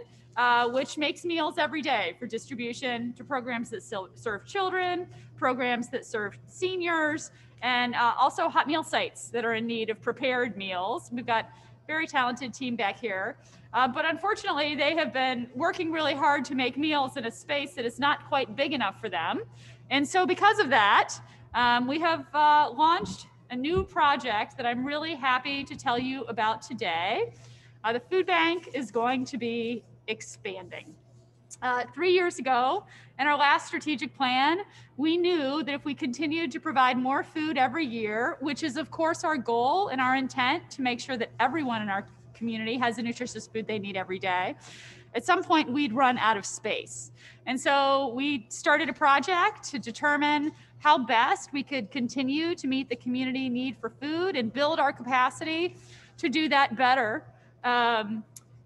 which makes meals every day for distribution to programs that serve children, programs that serve seniors, and also hot meal sites that are in need of prepared meals. We've got a very talented team back here. But unfortunately, they have been working really hard to make meals in a space that is not quite big enough for them. And so because of that, we have launched a new project that I'm really happy to tell you about today. The food bank is going to be expanding. 3 years ago, in our last strategic plan, we knew that if we continued to provide more food every year, which is of course our goal and our intent to make sure that everyone in our community has the nutritious food they need every day, at some point we'd run out of space. And so we started a project to determine how best we could continue to meet the community need for food and build our capacity to do that better.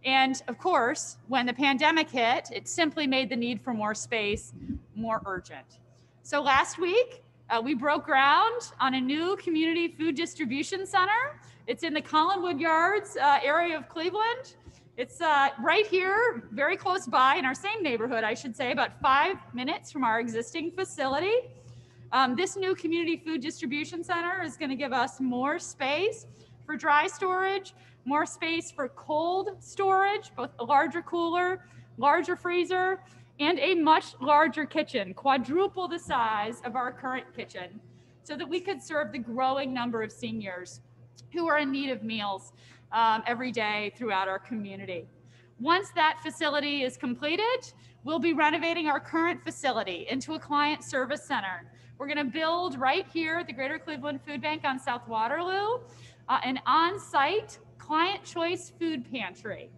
And of course, when the pandemic hit, it simply made the need for more space more urgent. So last week, we broke ground on a new community food distribution center. It's in the Collinwood Yards area of Cleveland. It's right here, very close by, in our same neighborhood, I should say, about 5 minutes from our existing facility. This new community food distribution center is going to give us more space for dry storage, more space for cold storage, both a larger cooler, larger freezer, and a much larger kitchen, quadruple the size of our current kitchen, so that we could serve the growing number of seniors who are in need of meals every day throughout our community. Once that facility is completed, we'll be renovating our current facility into a client service center. We're going to build right here at the Greater Cleveland Food Bank on South Waterloo an on-site client choice food pantry.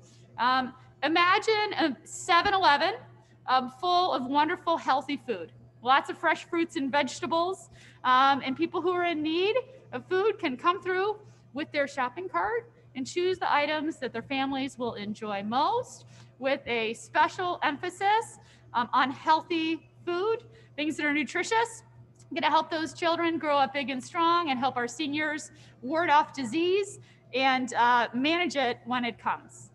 Imagine a 7-Eleven full of wonderful healthy food, lots of fresh fruits and vegetables, and people who are in need of food can come through with their shopping cart and choose the items that their families will enjoy most, with a special emphasis on healthy food, things that are nutritious, going to help those children grow up big and strong and help our seniors ward off disease and manage it when it comes.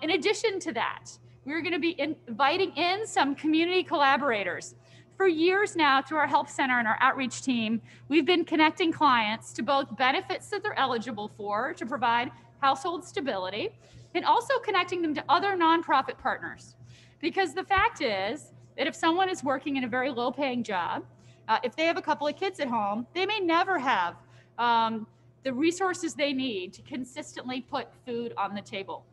In addition to that, we're going to be inviting in some community collaborators. For years now, through our help center and our outreach team, we've been connecting clients to both benefits that they're eligible for to provide household stability, and also connecting them to other nonprofit partners. Because the fact is that if someone is working in a very low-paying job If they have a couple of kids at home, they may never have the resources they need to consistently put food on the table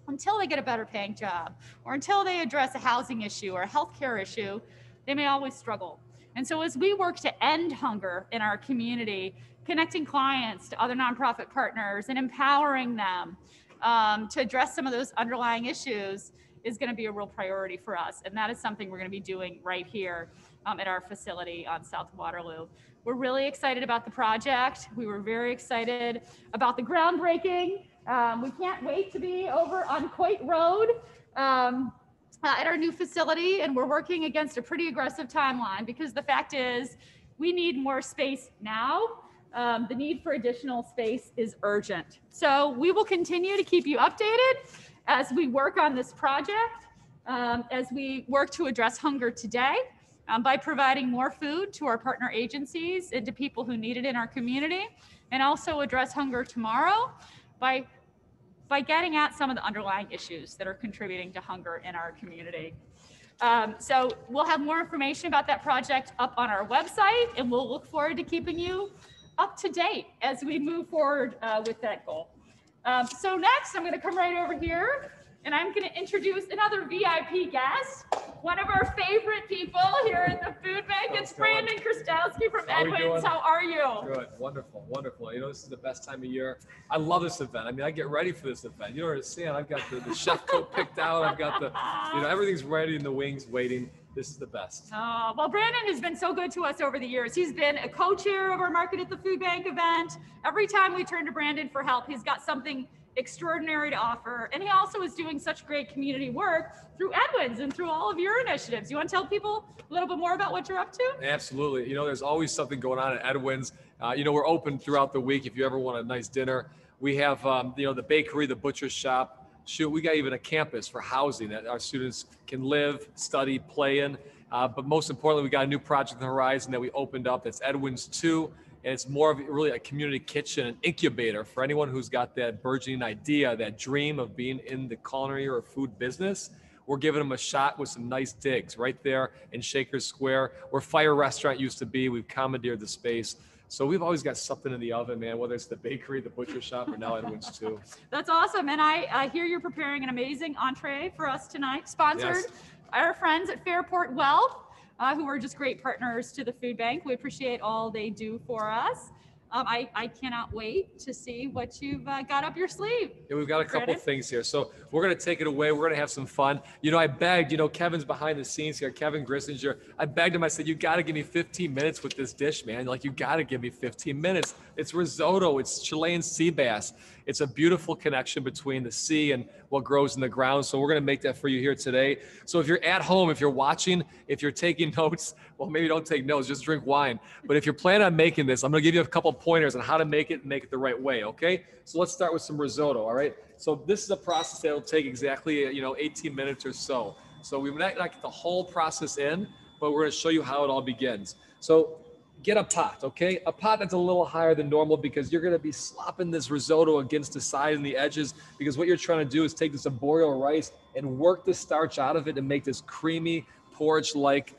until they get a better paying job or until they address a housing issue or a healthcare issue. They may always struggle. And so as we work to end hunger in our community, connecting clients to other nonprofit partners and empowering them to address some of those underlying issues is going to be a real priority for us. And that is something we're going to be doing right here at our facility on South Waterloo. We're really excited about the project. We were very excited about the groundbreaking. We can't wait to be over on Coit Road at our new facility, and we're working against a pretty aggressive timeline because the fact is we need more space now. The need for additional space is urgent. So we will continue to keep you updated as we work on this project, as we work to address hunger today by providing more food to our partner agencies and to people who need it in our community, and also address hunger tomorrow by getting at some of the underlying issues that are contributing to hunger in our community. So we'll have more information about that project up on our website, and we'll look forward to keeping you up to date as we move forward with that goal. So next, I'm going to come right over here, and I'm going to introduce another VIP guest, one of our favorite people here at the food bank. It's Brandon Krastowski from Edwin's. How are you? Good, wonderful, wonderful. You know, this is the best time of year. I love this event. I mean, I get ready for this event. You don't understand. I've got the chef coat picked out. I've got everything's ready in the wings waiting. This is the best. Well, Brandon has been so good to us over the years. He's been a co-chair of our Market at the Food Bank event. Every time we turn to Brandon for help, he's got something extraordinary to offer. And he also is doing such great community work through Edwin's and through all of your initiatives. You want to tell people a little bit more about what you're up to? Absolutely. You know, there's always something going on at Edwin's. You know, we're open throughout the week if you ever want a nice dinner. We have, you know, the bakery, the butcher shop. Shoot, we got even a campus for housing that our students can live, study, play in. But most importantly, we got a new project on the horizon that we opened up. That's Edwin's 2. And it's more of really a community kitchen, an incubator for anyone who's got that burgeoning idea, that dream of being in the culinary or food business. We're giving them a shot with some nice digs right there in Shakers Square, where Fire Restaurant used to be. We've commandeered the space. So we've always got something in the oven, man, whether it's the bakery, the butcher shop, or now Edwin's 2. That's awesome. And I hear you're preparing an amazing entree for us tonight, sponsored by our friends at Fairport Wealth, who are just great partners to the food bank. We appreciate all they do for us. I cannot wait to see what you've got up your sleeve. Yeah, we've got a couple things here. So we're going to take it away. We're going to have some fun. You know, I begged, you know, Kevin's behind the scenes here, Kevin Grissinger. I begged him, I said, you got to give me 15 minutes with this dish, man. Like, you got to give me 15 minutes. It's risotto. It's Chilean sea bass. It's a beautiful connection between the sea and what grows in the ground. So we're going to make that for you here today. So if you're at home, if you're watching, if you're taking notes, well, maybe don't take notes, just drink wine. But if you're planning on making this, I'm going to give you a couple pointers on how to make it and make it the right way, okay? So let's start with some risotto, all right? So this is a process that will take exactly, 18 minutes or so. So we might not get the whole process in, but we're going to show you how it all begins. So get a pot, okay? A pot that's a little higher than normal because you're going to be slopping this risotto against the side and the edges, because what you're trying to do is take this arborio rice and work the starch out of it and make this creamy porridge-like,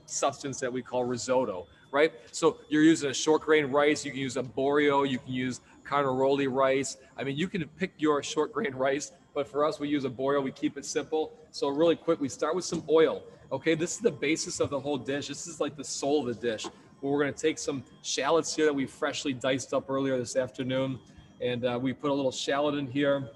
substance that we call risotto, right? So you're using a short grain rice. You can use arborio. You can use carnaroli rice. I mean, you can pick your short grain rice, but for us, we use arborio. We keep it simple. So really quick, we start with some oil. Okay, this is the basis of the whole dish. This is like the soul of the dish. We're going to take some shallots here that we freshly diced up earlier this afternoon, and we put a little shallot in here.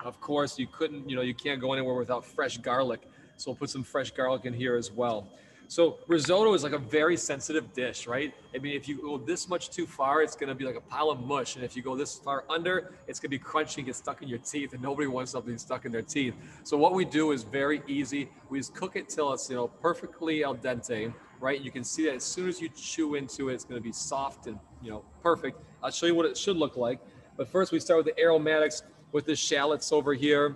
Of course, you can't go anywhere without fresh garlic. So we'll put some fresh garlic in here as well. So risotto is like a very sensitive dish, right? I mean, if you go this much too far, it's going to be like a pile of mush. And if you go this far under, it's going to be crunchy and get stuck in your teeth, and nobody wants something stuck in their teeth. So what we do is very easy. We just cook it till it's, perfectly al dente, right? You can see that as soon as you chew into it, it's going to be soft and, perfect. I'll show you what it should look like. But first we start with the aromatics with the shallots over here.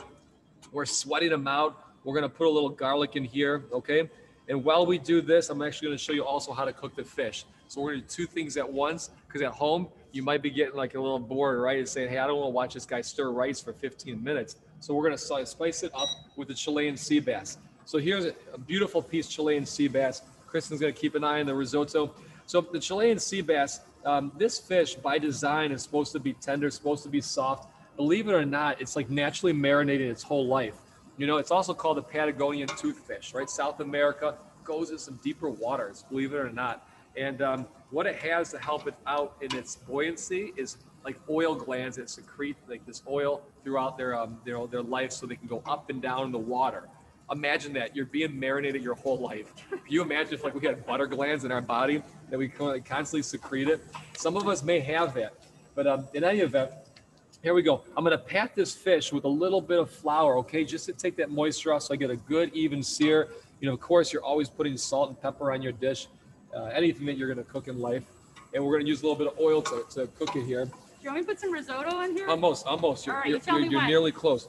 We're sweating them out. We're going to put a little garlic in here, okay? And while we do this, I'm actually going to show you also how to cook the fish. So we're going to do two things at once, because at home, you might be getting like a little bored, right? And saying, hey, I don't want to watch this guy stir rice for 15 minutes. So we're going to spice it up with the Chilean sea bass. So here's a beautiful piece Chilean sea bass. Kristen's gonna keep an eye on the risotto. So the Chilean sea bass, this fish by design is supposed to be tender, supposed to be soft. Believe it or not, it's like naturally marinated its whole life. You know, it's also called the Patagonian toothfish, right? South America goes in some deeper waters, believe it or not. And what it has to help it out in its buoyancy is like oil glands that secrete like this oil throughout their life so they can go up and down in the water. Imagine that, you're being marinated your whole life. Can you imagine if like we had butter glands in our body that we constantly secrete it? Some of us may have that, but in any event, here we go. I'm gonna pat this fish with a little bit of flour, okay? Just to take that moisture off so I get a good even sear. You know, of course, you're always putting salt and pepper on your dish, anything that you're gonna cook in life. And we're gonna use a little bit of oil to cook it here. Do you want me to put some risotto in here? Almost. You're nearly close.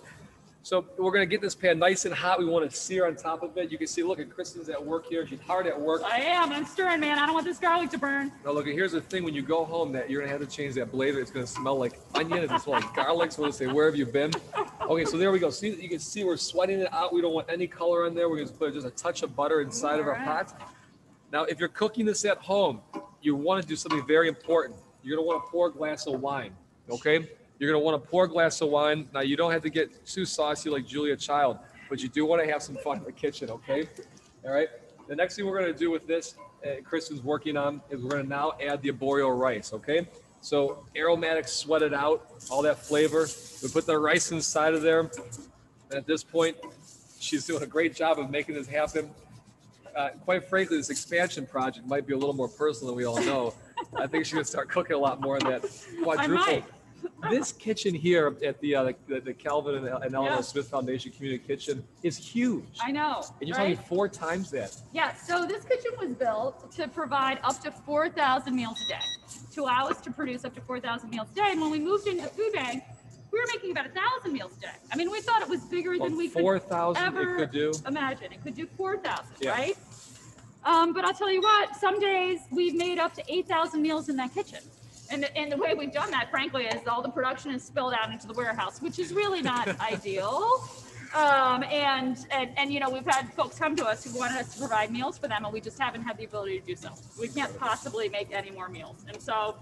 So we're gonna get this pan nice and hot. We want to sear on top of it. You can see, look at Kristen's at work here. She's hard at work. I am. I'm stirring, man. I don't want this garlic to burn. Now look, here's the thing: when you go home, that you're gonna have to change that blazer. It's gonna smell like onion. It's gonna smell like garlic. So we'll say, where have you been? Okay, so there we go. See, you can see we're sweating it out. We don't want any color on there. We're gonna put just a touch of butter inside of our pot. Now, if you're cooking this at home, you want to do something very important. You're gonna want to pour a glass of wine. Okay. You're going to want to pour a glass of wine. Now, you don't have to get too saucy like Julia Child, but you do want to have some fun in the kitchen, okay? All right. The next thing we're going to do with this, Kristen's working on, is we're going to now add the arborio rice, okay? So aromatic sweated out, all that flavor. We put the rice inside of there. And at this point, she's doing a great job of making this happen. Quite frankly, this expansion project might be a little more personal than we all know. I think she's going to start cooking a lot more in that quadruple. This kitchen here at the Calvin and Eleanor Smith Foundation Community Kitchen is huge. I know. And you're telling me 4 times that. Yeah, so this kitchen was built to provide up to 4,000 meals a day, to allow us to produce up to 4,000 meals a day. And when we moved into the food bank, we were making about 1,000 meals a day. I mean, we thought it was bigger than we could 4,000 ever it could do. Imagine. It could do 4,000, right? But I'll tell you what, some days we've made up to 8,000 meals in that kitchen. And the way we've done that, frankly, is all the production is spilled out into the warehouse, which is really not ideal. And you know, we've had folks come to us who wanted us to provide meals for them, and we just haven't had the ability to do so. We can't possibly make any more meals. And so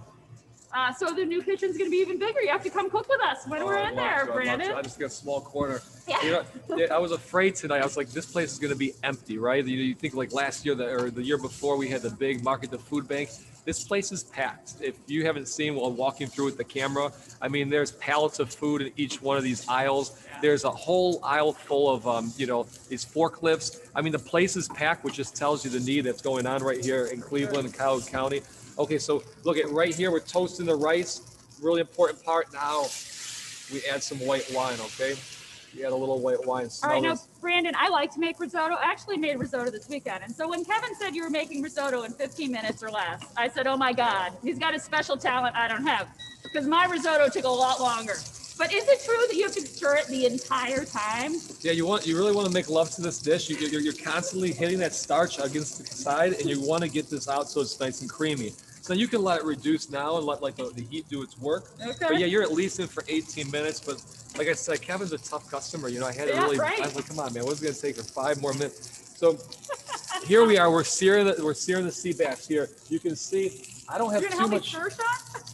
the new kitchen's going to be even bigger. You have to come cook with us when we're in there, Brandon. I just got a small corner. Yeah. You know, I was afraid tonight. I was like, this place is going to be empty, right? You think like last year or the year before, we had the big Market the Food Bank. This place is packed. If you haven't seen while walking through with the camera, I mean, there's pallets of food in each one of these aisles. There's a whole aisle full of, you know, these forklifts. I mean, the place is packed, which just tells you the need that's going on right here in Cleveland and Coward County. Okay, so look at right here, we're toasting the rice. Really important part. Now we add some white wine, okay? You add a little white wine. All right, now, Brandon, I like to make risotto. I actually made risotto this weekend. And so when Kevin said you were making risotto in 15 minutes or less, I said, oh my God, he's got a special talent I don't have. Because my risotto took a lot longer. But is it true that you have to stir it the entire time? Yeah, you really want to make love to this dish. You're constantly hitting that starch against the side, and you want to get this out so it's nice and creamy. So you can let it reduce now and let like the heat do its work. Okay. But yeah, you're at least in for 18 minutes. But like I said, Kevin's a tough customer. You know, I had to really. Right. I was like, come on, man, what's it gonna take for 5 more minutes? So here we are. We're searing the sea bass here. You can see. I don't have too much.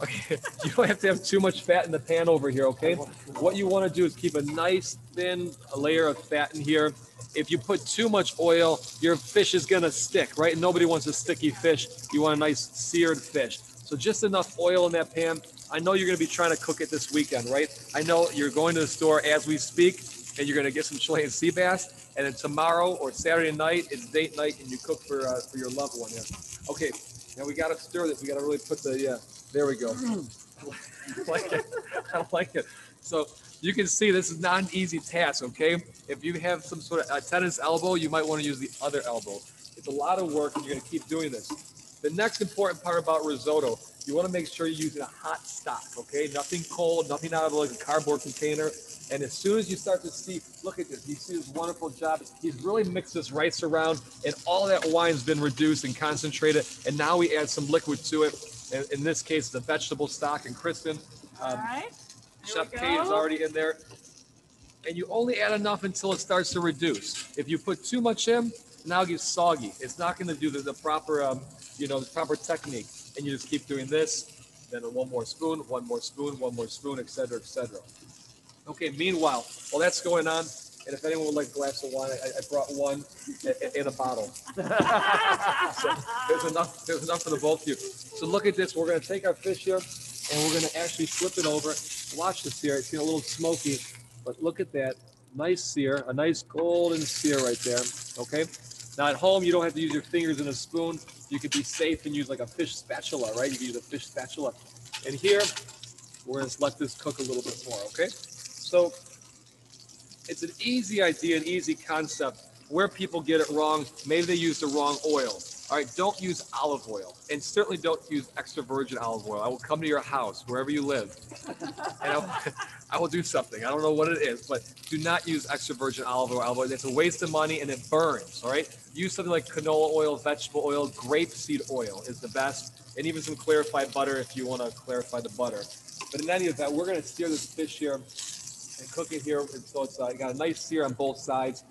Okay, you don't have to have too much fat in the pan over here. Okay. What you want to do is keep a nice thin layer of fat in here. If you put too much oil, your fish is gonna stick, right? Nobody wants a sticky fish. You want a nice seared fish. So just enough oil in that pan. I know you're gonna be trying to cook it this weekend, right? I know you're going to the store as we speak, and you're gonna get some Chilean sea bass. And then tomorrow or Saturday night, it's date night, and you cook for your loved one. Yeah. Okay. Now we gotta stir this. We gotta really put the There we go. I like it. I like it. So you can see this is not an easy task, okay? If you have some sort of tennis elbow, you might want to use the other elbow. It's a lot of work, and you're going to keep doing this. The next important part about risotto, you want to make sure you're using a hot stock, okay? Nothing cold, nothing out of like a cardboard container. And as soon as you start to see, look at this, you see this wonderful job. He's really mixed this rice around, and all that wine's been reduced and concentrated. And now we add some liquid to it. And in this case, the vegetable stock. And Kristen, all right. Chef Kate is already in there. And you only add enough until it starts to reduce. If you put too much in, now it gets soggy. It's not going to do the proper, the proper technique. And you just keep doing this, then one more spoon, one more spoon, one more spoon, et cetera, et cetera. Okay, meanwhile, while that's going on, and if anyone would like a glass of wine, I brought one in a bottle. So there's enough for the both of you. So look at this. We're going to take our fish here, and we're going to actually flip it over. Watch this here. It's getting a little smoky, but look at that. Nice sear, a nice golden sear right there, okay? Now at home, you don't have to use your fingers and a spoon. You could be safe and use like a fish spatula, right? You can use a fish spatula. And here, we're gonna let this cook a little bit more, okay? So it's an easy idea, an easy concept. Where people get it wrong, maybe they use the wrong oil. All right, don't use olive oil, and certainly don't use extra virgin olive oil. I will come to your house, wherever you live, and I will do something. I don't know what it is, but do not use extra virgin olive oil. It's a waste of money, and it burns, all right? Use something like canola oil, vegetable oil, grapeseed oil is the best, and even some clarified butter if you want to clarify the butter. But in any event, we're going to sear this fish here and cook it here until it's got a nice sear on both sides.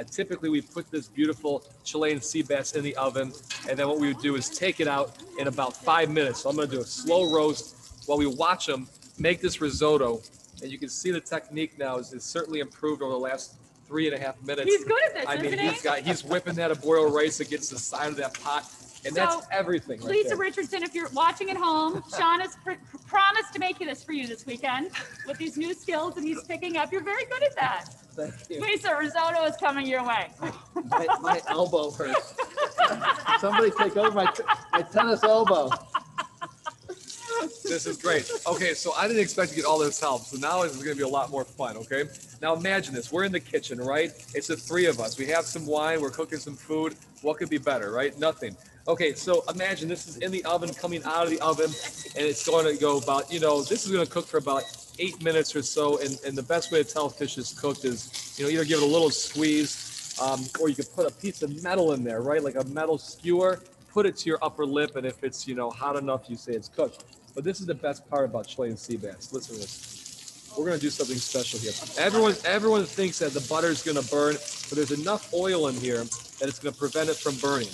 Typically, we put this beautiful Chilean sea bass in the oven, and then what we would do is take it out in about 5 minutes. So I'm going to do a slow roast while we watch them make this risotto, and you can see the technique now is certainly improved over the last 3.5 minutes. He's good at this, isn't he? He's whipping that arborio rice against the side of that pot, and that's everything right Lisa there. Richardson, if you're watching at home, Sean has promised to make this for you this weekend with these new skills that he's picking up. You're very good at that. Thank you. Lisa, risotto is coming your way. My elbow hurts. Somebody take over my tennis elbow. This is great. Okay, so I didn't expect to get all this help, so now it's going to be a lot more fun, okay? Now imagine this. We're in the kitchen, right? It's the three of us. We have some wine. We're cooking some food. What could be better, right? Nothing. Okay, so imagine this is in the oven, coming out of the oven, and it's going to go about, this is going to cook for about 8 minutes or so, and the best way to tell if fish is cooked is, either give it a little squeeze, or you could put a piece of metal in there, right? Like a metal skewer, put it to your upper lip, and if it's, hot enough, you say it's cooked. But this is the best part about Chilean sea bass. Listen to this. We're going to do something special here. Everyone thinks that the butter is going to burn, but there's enough oil in here that it's going to prevent it from burning.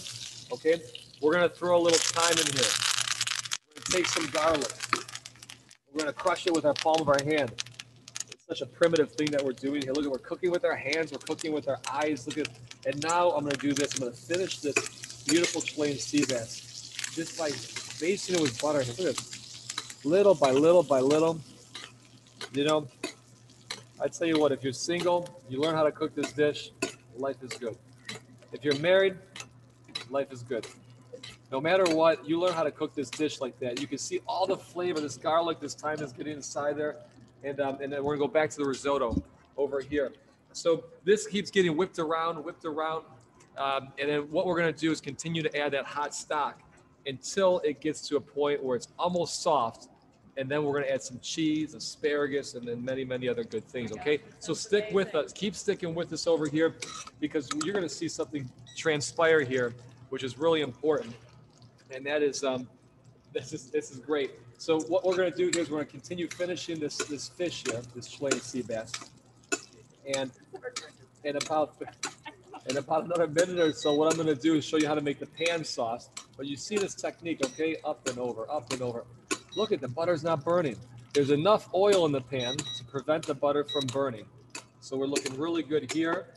Okay? We're going to throw a little thyme in here. We're going to take some garlic. We're going to crush it with our palm of our hand. It's such a primitive thing that we're doing here. Look at, we're cooking with our hands. We're cooking with our eyes. Look at, and now I'm going to do this. I'm going to finish this beautiful Chilean sea bass just by basting it with butter. Look at this. Little by little by little. I tell you what, if you're single, you learn how to cook this dish, life is good. If you're married, life is good. No matter what, you learn how to cook this dish like that. You can see all the flavor, this garlic, this thyme is getting inside there. And then we're gonna go back to the risotto over here. So this keeps getting whipped around. And then what we're gonna do is continue to add that hot stock until it gets to a point where it's almost soft. And then we're gonna add some cheese, asparagus, and then many, many other good things, okay? So stick with us, keep sticking with us over here, because you're gonna see something transpire here, which is really important. And that is, this is great. So what we're gonna do here is we're gonna continue finishing this fish here, this Chilean sea bass. And in about another minute or so, what I'm gonna do is show you how to make the pan sauce. But you see this technique, okay? Up and over, up and over. Look at the butter's not burning. There's enough oil in the pan to prevent the butter from burning. So we're looking really good here.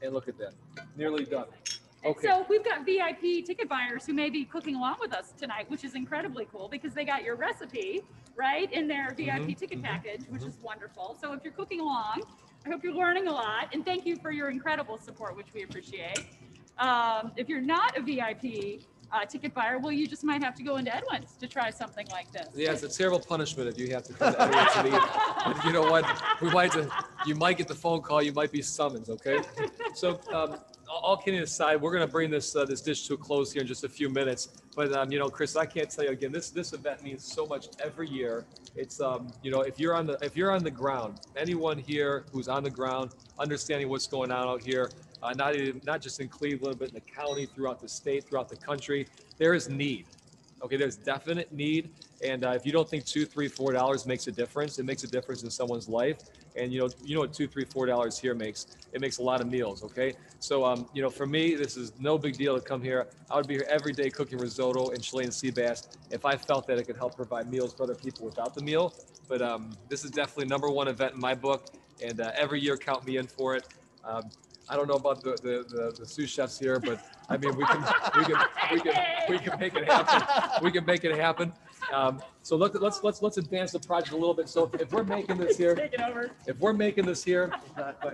And look at that, nearly done. Okay. So we've got VIP ticket buyers who may be cooking along with us tonight, which is incredibly cool because they got your recipe, right, in their VIP ticket package, which is wonderful. So if you're cooking along, I hope you're learning a lot. And thank you for your incredible support, which we appreciate. If you're not a VIP ticket buyer, well, you just might have to go into Edwin's to try something like this. Yeah, it's a terrible punishment if you have to come to Edwin's to eat. But you know what? You might get the phone call. You might be summoned. Okay. So all kidding aside, we're going to bring this this dish to a close here in just a few minutes. But Chris, I can't tell you again. This event means so much every year. It's if you're on the ground, anyone here who's on the ground, understanding what's going on out here. Not just in Cleveland, but in the county, throughout the state, throughout the country, there is need. Okay, there's definite need. And if you don't think $2, $3, $4 makes a difference, it makes a difference in someone's life. And you know what $2, $3, $4 here makes? It makes a lot of meals. Okay, so you know, for me, this is no big deal to come here. I would be here every day cooking risotto and Chilean sea bass if I felt that it could help provide meals for other people without the meal. But this is definitely #1 event in my book, and every year count me in for it. I don't know about the sous chefs here, but I mean, we can make it happen. We can make it happen. So let's advance the project a little bit. So if we're making this here, if we're making this here,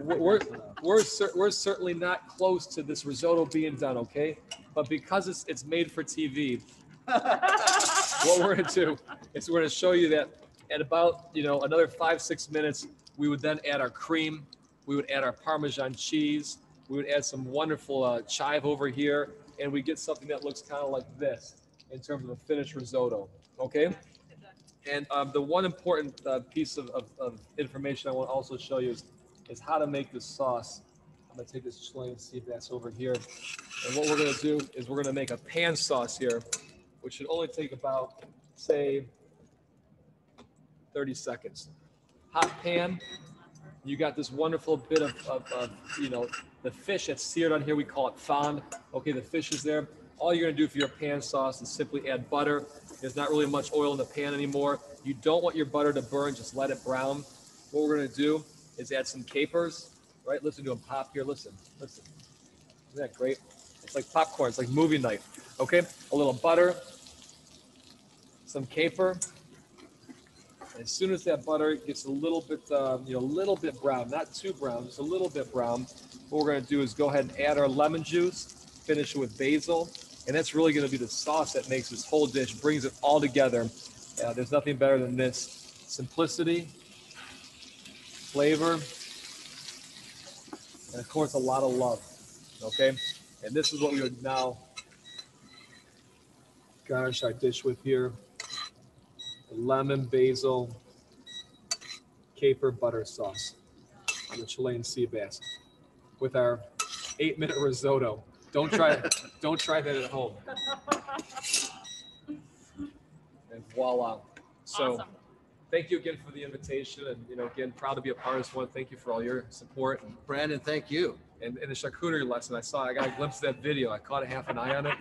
we're certainly not close to this risotto being done, okay? But because it's made for TV, what we're gonna do is we're gonna show you that at about, you know, another 5-6 minutes, we would then add our cream. We would add our Parmesan cheese. We would add some wonderful chive over here, and we get something that looks kind of like this in terms of a finished risotto, okay? And the one important piece of information I want to also show you is how to make this sauce. I'm gonna take this Chilean sea bass over here, and what we're gonna do is we're gonna make a pan sauce here, which should only take about, say, 30 seconds. Hot pan. You got this wonderful bit of you know, the fish that's seared on here. We call it fond. Okay, the fish is there. All you're gonna do for your pan sauce is simply add butter. There's not really much oil in the pan anymore. You don't want your butter to burn, just let it brown. What we're gonna do is add some capers, right? Listen to them pop here, listen. Isn't that great? It's like popcorn, it's like movie night. Okay, a little butter, some caper. As soon as that butter gets a little bit, you know, a little bit brown, not too brown, just a little bit brown, what we're going to do is go ahead and add our lemon juice, finish it with basil, and that's really going to be the sauce that makes this whole dish, brings it all together. There's nothing better than this. Simplicity, flavor, and of course, a lot of love, okay? And this is what we would now garnish our dish with here. Lemon, basil, caper, butter sauce on the Chilean sea bass with our 8-minute risotto. Don't try that at home. And voila. So awesome. Thank you again for the invitation, and you know, again, proud to be a part of this one. Thank you for all your support. And Brandon, thank you. And the charcuterie lesson, I got a glimpse of that video. I caught a half an eye on it.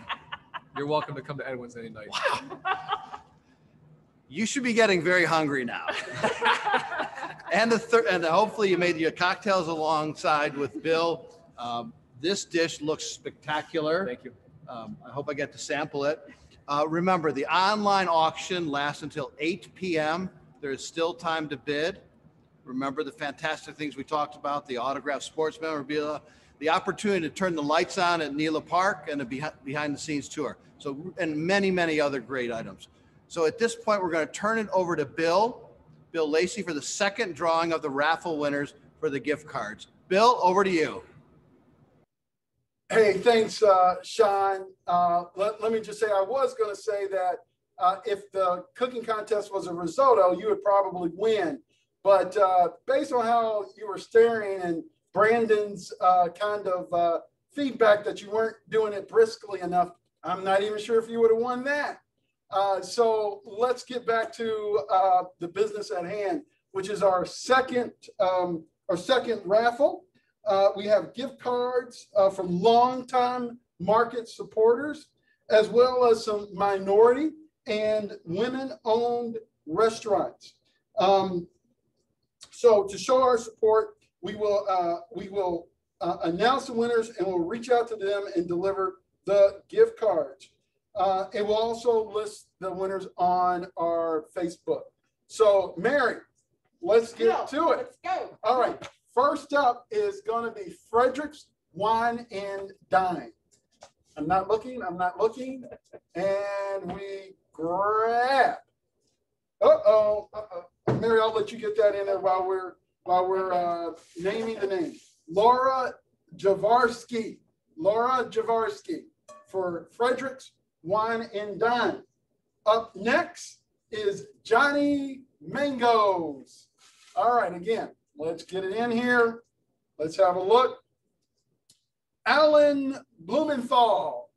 You're welcome to come to Edwin's any night. Wow. You should be getting very hungry now. and hopefully you made your cocktails alongside with Bill. This dish looks spectacular. Thank you. I hope I get to sample it. Remember, the online auction lasts until 8 p.m. There is still time to bid. Remember the fantastic things we talked about, the autographed sports memorabilia, the opportunity to turn the lights on at Nela Park, and a behind the scenes tour. So, and many, many other great items. So at this point, we're going to turn it over to Bill Lacey, for the second drawing of the raffle winners for the gift cards. Bill, over to you. Hey, thanks, Sean. Let me just say, I was going to say that if the cooking contest was a risotto, you would probably win. But based on how you were staring and Brandon's kind of feedback that you weren't doing it briskly enough, I'm not even sure if you would have won that. So let's get back to the business at hand, which is our second raffle. We have gift cards from longtime market supporters, as well as some minority and women-owned restaurants. So to show our support, we will announce the winners, and we'll reach out to them and deliver the gift cards. It will also list the winners on our Facebook. So, Mary, let's get to it. Let's go. All right. First up is going to be Frederick's Wine and Dine. I'm not looking. And we grab. Mary, I'll let you get that in there while we're naming the name. Laura Javarsky for Frederick's Wine and Dine. Up next is Johnny Mangoes. All right, again, let's get it in here. Let's have a look. Alan Blumenthal.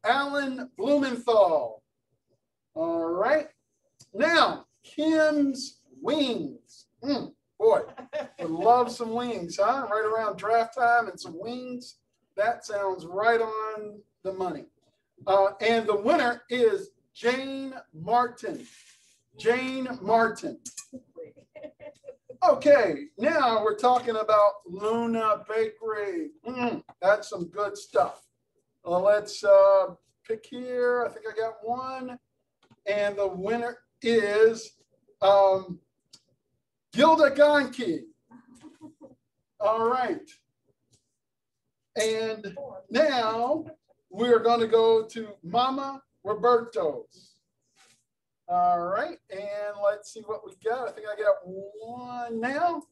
All right. Now, Kim's Wings. Boy, Boy, would love some wings, huh? Right around draft time and some wings. That sounds right on the money. And the winner is Jane Martin. Jane Martin. Okay, now we're talking about Luna Bakery. That's some good stuff. Let's pick here. I think I got one. And the winner is Gilda Gonke. All right. And now we're going to go to Mama Roberto's. All right. And let's see what we got. I think I got one now.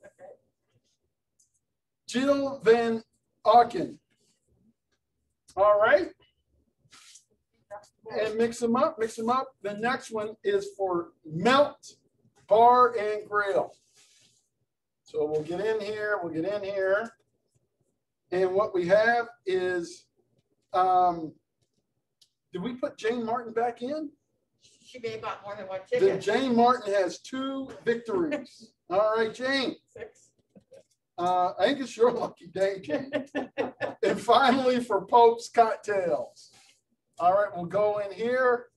Jill Van Auken. All right. And mix them up, mix them up. The next one is for Melt Bar and Grill. So we'll get in here, we'll get in here. And what we have is, did we put Jane Martin back in? She may have bought more than one chicken. Then Jane Martin has 2 victories. All right, Jane. 6. I think it's your lucky day, Jane. And finally for Pope's Cocktails. All right, we'll go in here,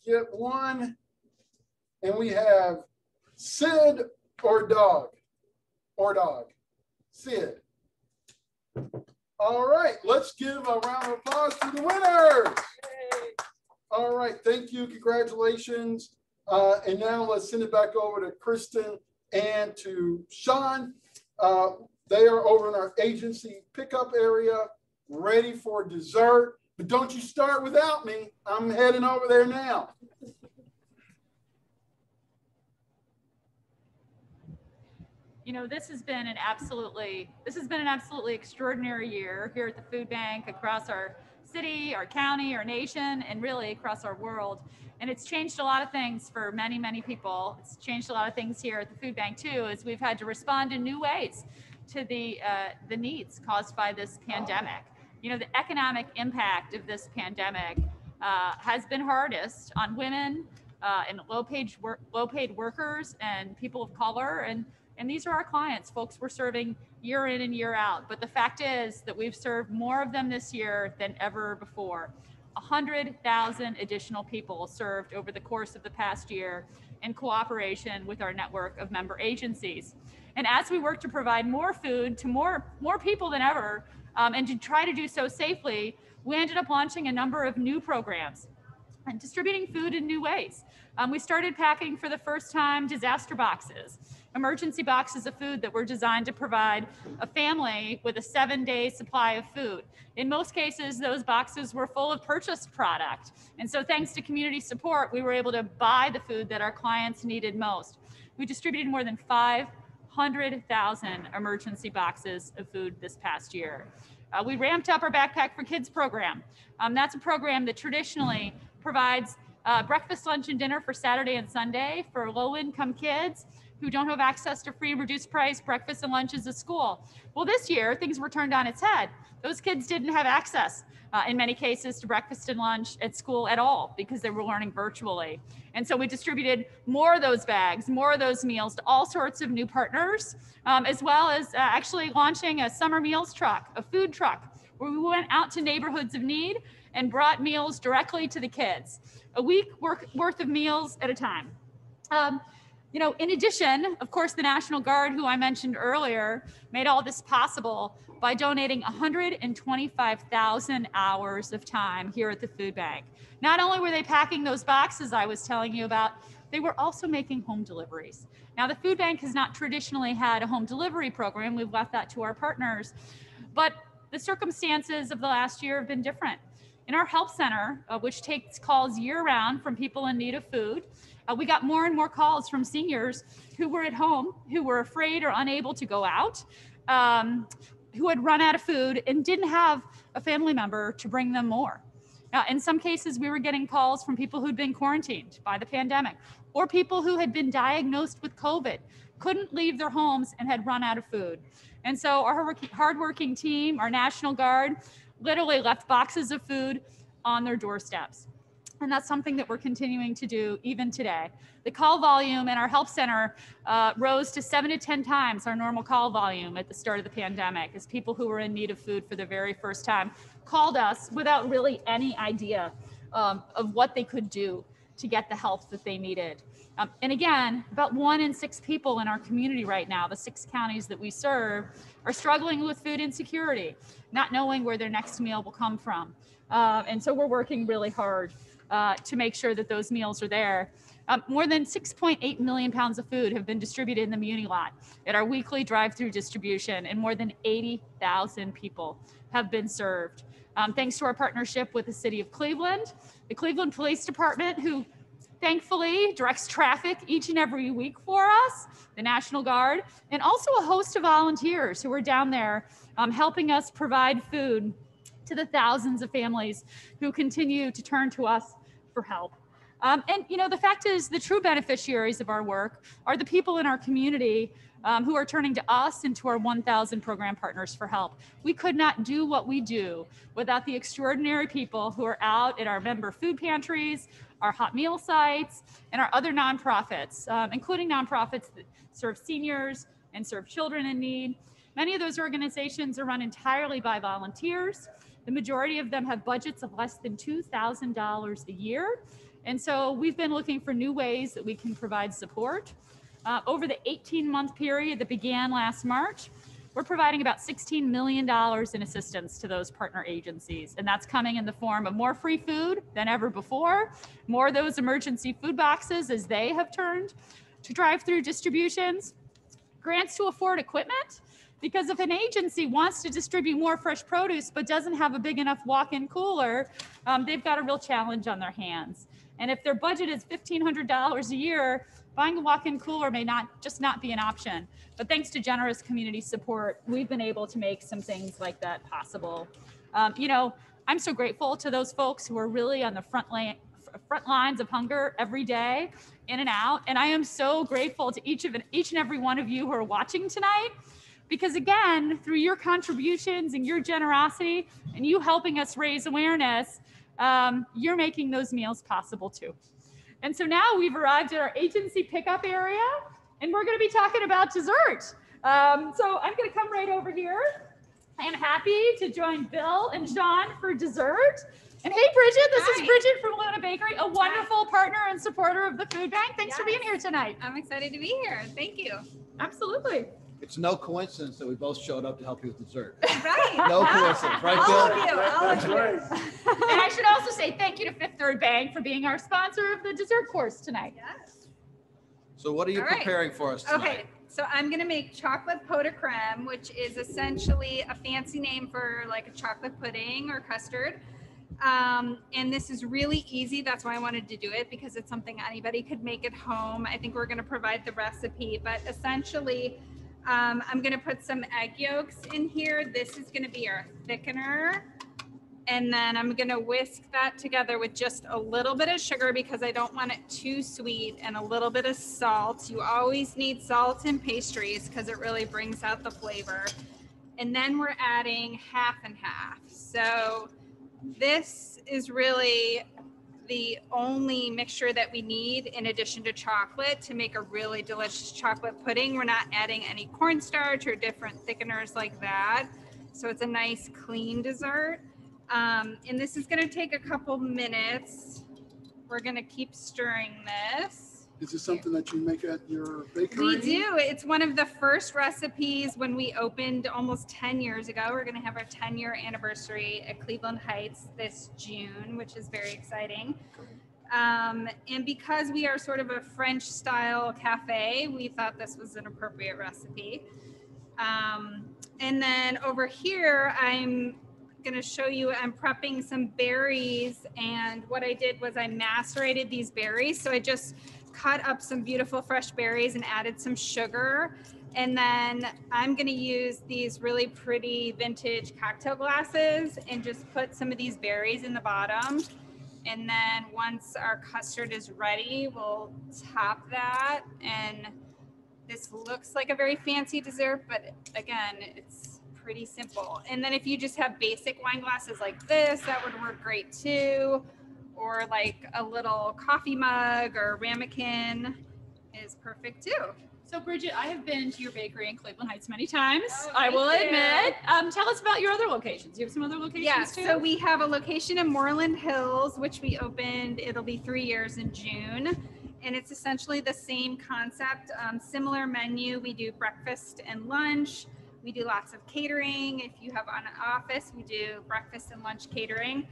get one, and we have Sid or Dog, Sid. All right, let's give a round of applause to the winners. Yay. All right, thank you, congratulations. And now let's send it back over to Kristen and to Sean. They are over in our agency pickup area, ready for dessert. But don't you start without me. I'm heading over there now. You know, this has been an absolutely extraordinary year here at the Food Bank, across our city, our county, our nation, and really across our world. And it's changed a lot of things for many, many people. It's changed a lot of things here at the Food Bank too, as we've had to respond in new ways to the needs caused by this pandemic. You know, the economic impact of this pandemic has been hardest on women and low-paid workers and people of color. And these are our clients, folks we're serving year in and year out. But the fact is that we've served more of them this year than ever before. 100,000 additional people served over the course of the past year in cooperation with our network of member agencies. And as we work to provide more food to more people than ever, and to try to do so safely, we ended up launching a number of new programs and distributing food in new ways. We started packing for the first time disaster boxes, emergency boxes of food that were designed to provide a family with a 7-day supply of food. In most cases, those boxes were full of purchased product. And so thanks to community support, we were able to buy the food that our clients needed most. We distributed more than 500,000 emergency boxes of food this past year. We ramped up our Backpack for Kids program. That's a program that traditionally provides breakfast, lunch, and dinner for Saturday and Sunday for low-income kids who don't have access to free and reduced price breakfast and lunches at school. Well, this year, things were turned on its head. Those kids didn't have access, in many cases, to breakfast and lunch at school at all because they were learning virtually. And so we distributed more of those bags, more of those meals to all sorts of new partners, as well as actually launching a summer meals truck, a food truck, where we went out to neighborhoods of need and brought meals directly to the kids, a week worth of meals at a time. You know, in addition, of course, the National Guard, who I mentioned earlier, made all this possible by donating 125,000 hours of time here at the food bank. Not only were they packing those boxes I was telling you about, they were also making home deliveries. Now, the food bank has not traditionally had a home delivery program. We've left that to our partners. But the circumstances of the last year have been different. In our help center, which takes calls year-round from people in need of food, we got more and more calls from seniors who were at home, who were afraid or unable to go out, who had run out of food and didn't have a family member to bring them more. Now, in some cases, we were getting calls from people who'd been quarantined by the pandemic, or people who had been diagnosed with COVID, couldn't leave their homes and had run out of food. And so our hardworking team, our National Guard, literally left boxes of food on their doorsteps. And that's something that we're continuing to do even today. The call volume in our help center rose to 7 to 10 times our normal call volume at the start of the pandemic, as people who were in need of food for the very first time called us without really any idea of what they could do to get the help that they needed. And again, about 1 in 6 people in our community right now, the 6 counties that we serve, are struggling with food insecurity, not knowing where their next meal will come from. And so we're working really hard to make sure that those meals are there. More than 6.8 million pounds of food have been distributed in the Muni lot at our weekly drive-through distribution, and more than 80,000 people have been served. Thanks to our partnership with the City of Cleveland, the Cleveland Police Department, who thankfully directs traffic each and every week for us, the National Guard, and also a host of volunteers who are down there helping us provide food to the thousands of families who continue to turn to us for help. And you know, the fact is, the true beneficiaries of our work are the people in our community who are turning to us and to our 1,000 program partners for help. We could not do what we do without the extraordinary people who are out at our member food pantries, our hot meal sites, and our other nonprofits, including nonprofits that serve seniors and serve children in need. Many of those organizations are run entirely by volunteers. The majority of them have budgets of less than $2,000 a year. And so we've been looking for new ways that we can provide support. Over the 18-month period that began last March, we're providing about $16 million in assistance to those partner agencies. And that's coming in the form of more free food than ever before, more of those emergency food boxes as they have turned to drive-through distributions, grants to afford equipment, because if an agency wants to distribute more fresh produce but doesn't have a big enough walk-in cooler, they've got a real challenge on their hands. And if their budget is $1,500 a year, buying a walk-in cooler may not be an option. But thanks to generous community support, we've been able to make some things like that possible. You know, I'm so grateful to those folks who are really on the front lines of hunger every day, in and out. And I am so grateful to each and every one of you who are watching tonight, because again, through your contributions and your generosity and you helping us raise awareness, you're making those meals possible too. And so now we've arrived at our agency pickup area, and we're going to be talking about dessert. So I'm going to come right over here. I am happy to join Bill and Sean for dessert. And hey, Bridget, this is Bridget from Luna Bakery, a wonderful partner and supporter of the food bank. Thanks for being here tonight. I'm excited to be here. Thank you. Absolutely. It's no coincidence that we both showed up to help you with dessert. Right. No coincidence, right, Bill? All of you. All of you. And I should also say thank you to Fifth Third Bank for being our sponsor of the dessert course tonight. Yes. So what are you preparing for us tonight? Okay, so I'm going to make chocolate Poda creme, which is essentially a fancy name for like a chocolate pudding or custard. And this is really easy. That's why I wanted to do it, because it's something anybody could make at home. I think we're going to provide the recipe, but essentially I'm going to put some egg yolks in here. This is going to be our thickener. And then I'm going to whisk that together with just a little bit of sugar, because I don't want it too sweet, and a little bit of salt. You always need salt in pastries because it really brings out the flavor. And then we're adding half and half. So this is really the only mixture that we need in addition to chocolate to make a really delicious chocolate pudding. We're not adding any cornstarch or different thickeners like that. So it's a nice clean dessert. And this is going to take a couple minutes. We're going to keep stirring this. Is this something that you make at your bakery? We do. It's one of the first recipes when we opened almost 10 years ago. We're going to have our 10-year anniversary at Cleveland Heights this June, which is very exciting. And because we are sort of a French-style cafe, we thought this was an appropriate recipe. And then over here, I'm going to show you, I'm prepping some berries. And what I did was I macerated these berries. So I just cut up some beautiful fresh berries and added some sugar. And then I'm going to use these really pretty vintage cocktail glasses and just put some of these berries in the bottom. And then once our custard is ready, we'll top that. And this looks like a very fancy dessert, but again, it's pretty simple. And then if you just have basic wine glasses like this, that would work great too. or like a little coffee mug or ramekin is perfect too. So Bridget, I have been to your bakery in Cleveland Heights many times. Oh, I will thank you. admit. Tell us about your other locations. You have some other locations Yeah, too? so we have a location in Moreland Hills, which we opened, it'll be 3 years in June. And it's essentially the same concept, similar menu. We do breakfast and lunch. We do lots of catering. If you have an office, we do breakfast and lunch catering.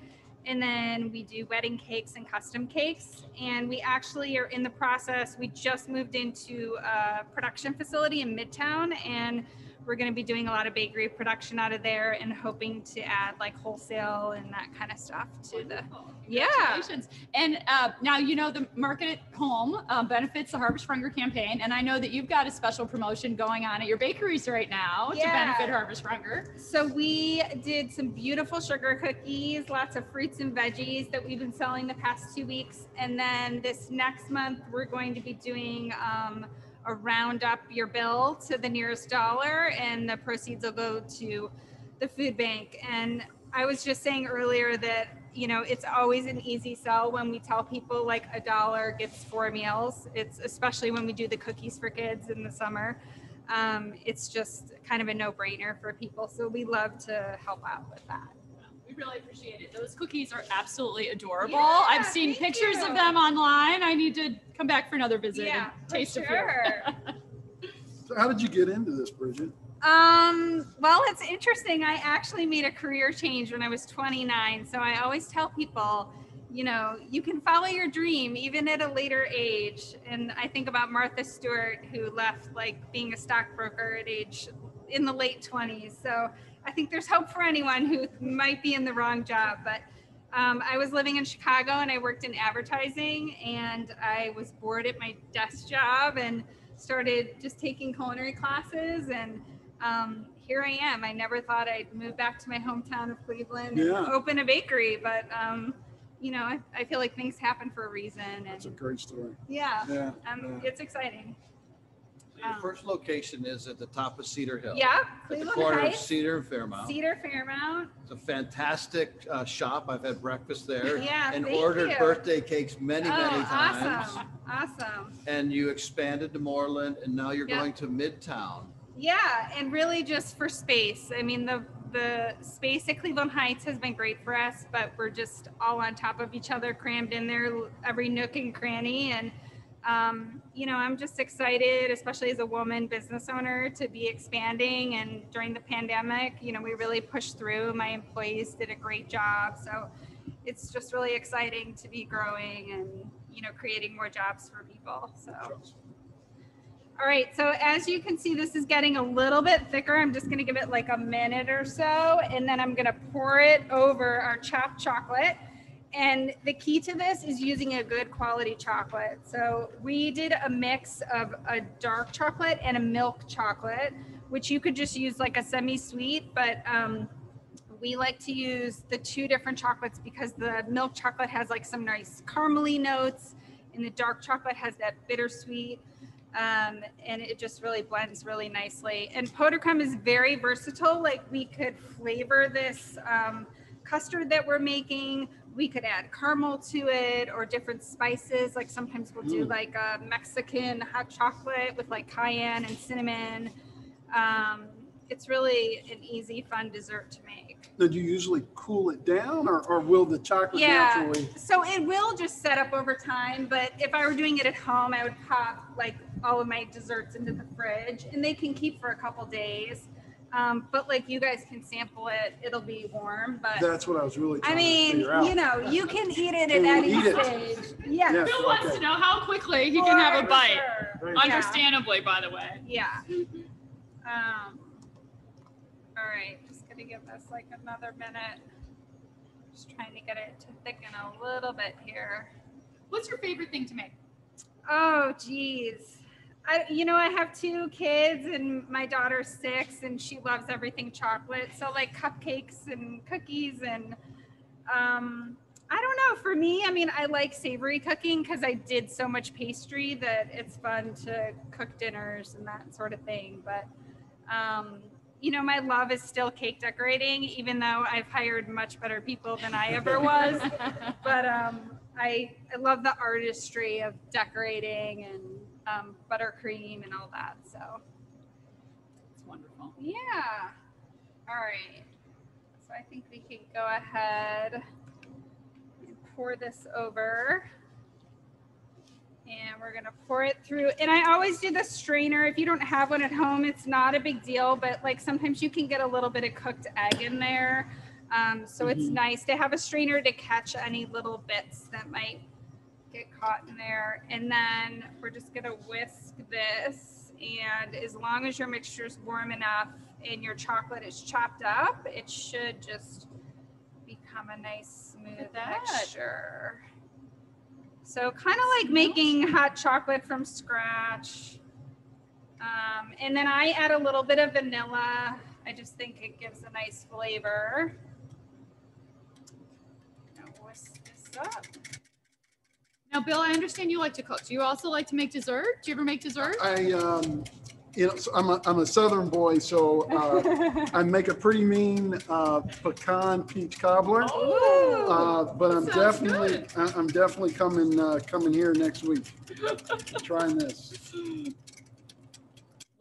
And then we do wedding cakes and custom cakes. And we actually are in the process. We just moved into a production facility in Midtown, and we're going to be doing a lot of bakery production out of there and hoping to add like wholesale and that kind of stuff to the, yeah. Congratulations. And now, you know, the Market at Home benefits the Harvest for Hunger campaign. And I know that you've got a special promotion going on at your bakeries right now to benefit Harvest for Hunger. So we did some beautiful sugar cookies, lots of fruits and veggies that we've been selling the past 2 weeks. And then this next month, we're going to be doing a round up your bill to the nearest dollar, and the proceeds will go to the food bank. And I was just saying earlier that, you know, it's always an easy sell when we tell people like $1 gets 4 meals. It's especially when we do the cookies for kids in the summer. It's just kind of a no-brainer for people. So we love to help out with that. We really appreciate it. Those cookies are absolutely adorable. Yeah, I've seen pictures of them online. I need to come back for another visit and taste a few. So how did you get into this, Bridget? Well, it's interesting. I actually made a career change when I was 29. So I always tell people, you know, you can follow your dream even at a later age. And I think about Martha Stewart, who left like being a stockbroker at age in the late 20s. So I think there's hope for anyone who might be in the wrong job. But I was living in Chicago and I worked in advertising, and I was bored at my desk job and started just taking culinary classes. And here I am. I never thought I'd move back to my hometown of Cleveland and open a bakery, but you know, I feel like things happen for a reason. And that's a great story. Yeah. It's exciting. Your first location is at the top of Cedar Hill. Yeah, Cleveland Cleveland corner Heights. of Cedar and Fairmount. Cedar Fairmount. It's a fantastic shop. I've had breakfast there. Yeah, and thank ordered you. birthday cakes many times. Awesome. And you expanded to Moreland, and now you're going to Midtown. Yeah, and really just for space. I mean, the space at Cleveland Heights has been great for us, but we're just all on top of each other, crammed in there, every nook and cranny. And you know, I'm just excited, especially as a woman business owner, to be expanding. And during the pandemic, you know, we really pushed through. My employees did a great job. So it's just really exciting to be growing and, you know, creating more jobs for people. So. All right, so as you can see, this is getting a little bit thicker. I'm just gonna give it like a minute or so, and then I'm gonna pour it over our chopped chocolate. And the key to this is using a good quality chocolate. So we did a mix of a dark chocolate and a milk chocolate, which you could just use like a semi-sweet, but we like to use the 2 different chocolates because the milk chocolate has like some nice caramely notes, and the dark chocolate has that bittersweet. And it just really blends really nicely. And Poda Creme is very versatile. Like we could flavor this custard that we're making. We could add caramel to it or different spices. Like sometimes we'll do like a Mexican hot chocolate with like cayenne and cinnamon. It's really an easy, fun dessert to make. Did you usually cool it down, or will the chocolate naturally? So it will just set up over time, but if I were doing it at home, I would pop like all of my desserts into the fridge, and they can keep for a couple days. But like you guys can sample it, it'll be warm. But that's what I was really trying to figure out. you know, you can eat it at any stage. Yeah. Yes, Who wants to know how quickly he can have a bite? Understandably, by the way. Yeah. All right, just gonna give this like another minute. Just trying to get it to thicken a little bit here. What's your favorite thing to make? Oh, geez. You know, I have 2 kids and my daughter's 6 and she loves everything chocolate. So like cupcakes and cookies and I don't know. For me, I mean, I like savory cooking because I did so much pastry that it's fun to cook dinners and that sort of thing. But you know, my love is still cake decorating, even though I've hired much better people than I ever was. But I love the artistry of decorating and buttercream and all that. So It's wonderful. yeah. All right. So I think we can go ahead and pour this over. And we're gonna pour it through. And I always do the strainer. If you don't have one at home, it's not a big deal, but like sometimes you can get a little bit of cooked egg in there. So it's nice to have a strainer to catch any little bits that might get caught in there. And then we're just gonna whisk this. And as long as your mixture is warm enough and your chocolate is chopped up, it should just become a nice smooth mixture. So kind of like making hot chocolate from scratch. And then I add a little bit of vanilla. I just think it gives a nice flavor. Now whisk this up. Now, Bill, I understand you like to cook. Do you also like to make dessert? Do you ever make dessert? You know, so I'm a Southern boy, so I make a pretty mean pecan peach cobbler. But I'm definitely coming here next week, trying this.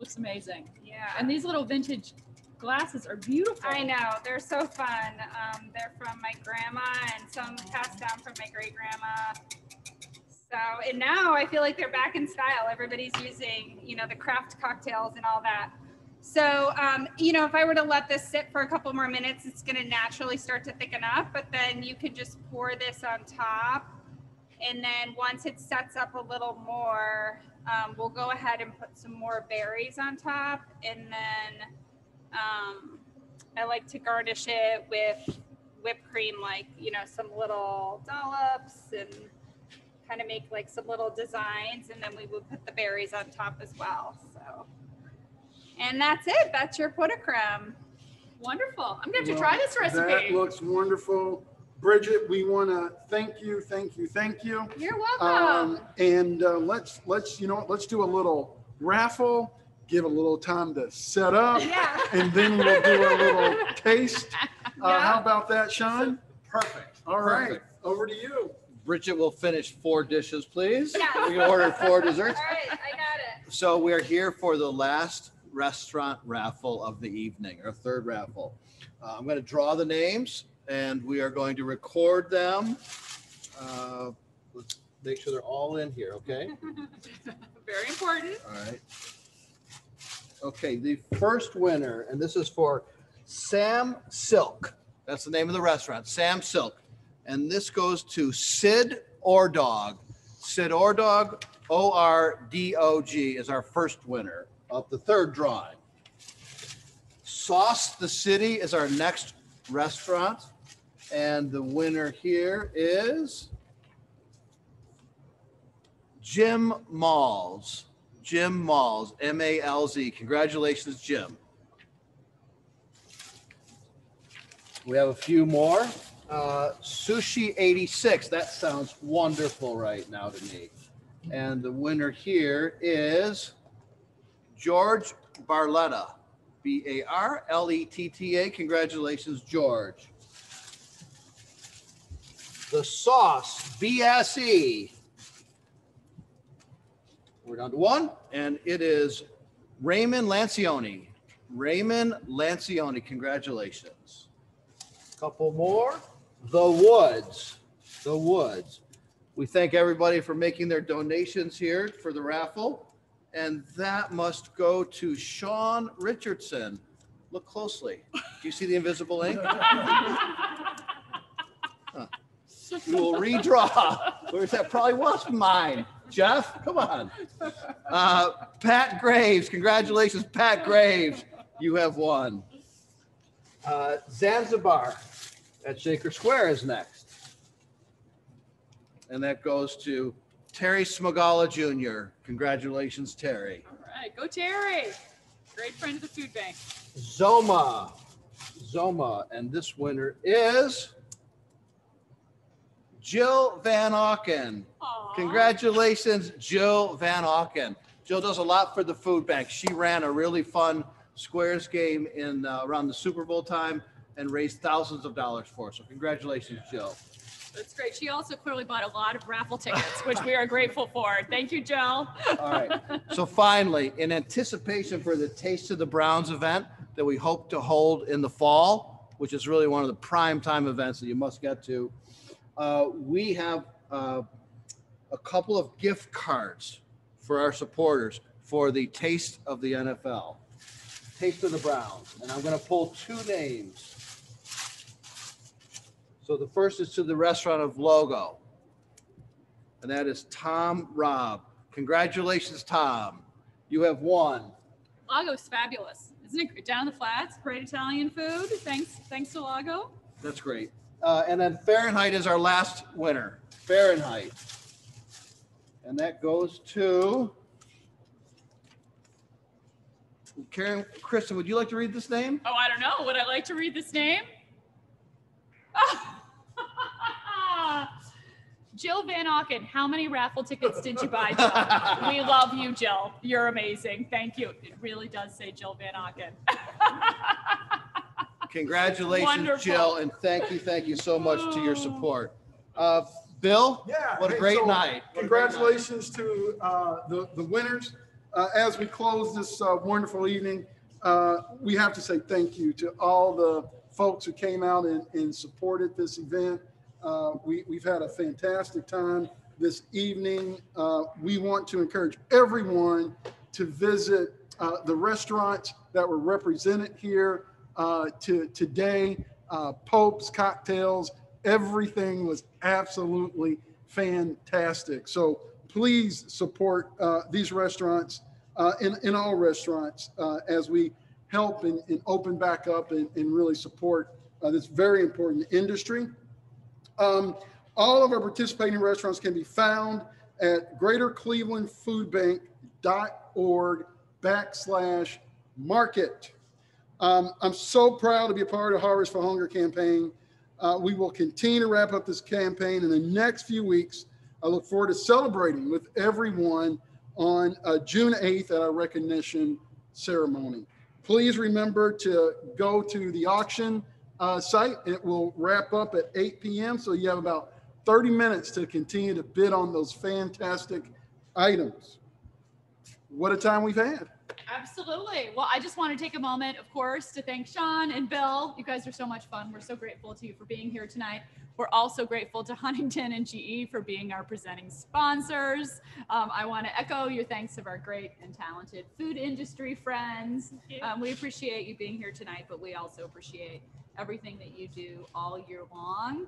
Looks amazing. Yeah. And these little vintage glasses are beautiful. I know, they're so fun. They're from my grandma and some passed down from my great grandma. So, and now I feel like they're back in style. Everybody's using, you know, the craft cocktails and all that. So, you know, if I were to let this sit for a couple more minutes, it's going to naturally start to thicken up, but then you could just pour this on top. And then once it sets up a little more, we'll go ahead and put some more berries on top. And then I like to garnish it with whipped cream, like, you know, some little dollops and kind of make like some little designs, and then we would put the berries on top as well. So, and that's it. That's your Poda creme. Wonderful. I'm going to try this recipe. That looks wonderful. Bridget, we want to thank you. You're welcome. And let's, you know, let's do a little raffle, give a little time to set up, and then we'll do a little taste. How about that, Sean? Perfect. All right, over to you. Bridget will finish 4 dishes, please. Yeah. We ordered 4 desserts. All right, I got it. So we're here for the last restaurant raffle of the evening, our 3rd raffle. I'm going to draw the names, and we are going to record them. Let's make sure they're all in here, okay? Very important. All right. Okay, the first winner, and this is for Sam Silk. That's the name of the restaurant, Sam Silk. And this goes to Sid Ordog. Sid Ordog, O-R-D-O-G, is our first winner of the 3rd drawing. Sauce the City is our next restaurant. And the winner here is Jim Malls. Jim Malls, M-A-L-Z. Congratulations, Jim. We have a few more. Sushi 86. That sounds wonderful right now to me. And the winner here is George Barletta. B-A-R-L-E-T-T-A. Congratulations, George. The Sauce, BSE. We're down to 1, and it is Raymond Lancioni. Raymond Lancioni, congratulations. Couple more. The Woods. The Woods. We thank everybody for making their donations here for the raffle. And that must go to Sean Richardson. Look closely. Do you see the invisible ink? We will redraw. Where's that? Probably was mine. Jeff, come on. Pat Graves. Congratulations, Pat Graves. You have won. Zanzibar at Shaker Square is next. And that goes to Terry Smagala Jr. Congratulations, Terry. All right, go Terry. Great friend of the food bank. Zoma. And this winner is Jill Van Auken. Aww. Congratulations, Jill Van Auken. Jill does a lot for the food bank. She ran a really fun squares game in around the Super Bowl time and raised thousands of dollars for us. So congratulations, Jill. That's great. She also clearly bought a lot of raffle tickets, which we are grateful for. Thank you, Jill. All right. So finally, in anticipation for the Taste of the Browns event that we hope to hold in the fall, which is really one of the prime time events that you must get to, we have a couple of gift cards for our supporters for the Taste of the NFL, Taste of the Browns. And I'm going to pull two names. So the first is to the restaurant of Logo, and that is Tom Robb. Congratulations, Tom. You have won. Lago's fabulous. Isn't it great? Down in the flats, great Italian food. Thanks to Lago. That's great. And then Fahrenheit is our last winner. Fahrenheit. And that goes to Karen. Kristen, would you like to read this name? Oh, I don't know. Would I like to read this name? Jill Van Auken, how many raffle tickets did you buy, Jill? We love you, Jill. You're amazing. Thank you. It really does say Jill Van Auken. Congratulations, Wonderful. Jill, and thank you so much to your support. Bill, what a great night. Congratulations to the winners. As we close this wonderful evening, we have to say thank you to all the folks who came out and supported this event. We've had a fantastic time this evening. We want to encourage everyone to visit the restaurants that were represented here today. Pope's Cocktails, everything was absolutely fantastic. So please support these restaurants in all restaurants as we help and open back up and really support this very important industry. All of our participating restaurants can be found at greaterclevelandfoodbank.org/market. I'm so proud to be a part of Harvest for Hunger campaign. We will continue to wrap up this campaign in the next few weeks. I look forward to celebrating with everyone on June 8th at our recognition ceremony. Please remember to go to the auction site. It will wrap up at 8 p.m. So you have about 30 minutes to continue to bid on those fantastic items. What a time we've had. Absolutely. Well, I just want to take a moment, of course, to thank Sean and Bill. You guys are so much fun. We're so grateful to you for being here tonight. We're also grateful to Huntington and GE for being our presenting sponsors. I want to echo your thanks of our great and talented food industry friends. We appreciate you being here tonight, but we also appreciate everything that you do all year long.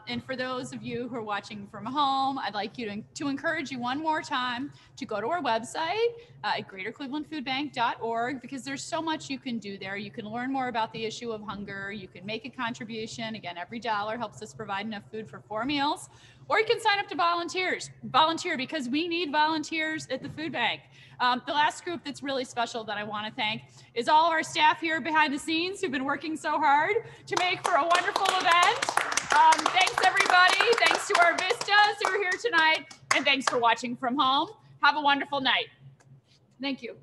And for those of you who are watching from home, I'd like you to encourage you one more time to go to our website at greaterclevelandfoodbank.org, because there's so much you can do there. You can learn more about the issue of hunger. You can make a contribution. Again, every dollar helps us provide enough food for 4 meals. Or you can sign up to volunteer, because we need volunteers at the food bank. The last group that's really special that I want to thank is all of our staff here behind the scenes who've been working so hard to make for a wonderful event. Thanks, everybody. Thanks to our Vistas who are here tonight. And thanks for watching from home. Have a wonderful night. Thank you.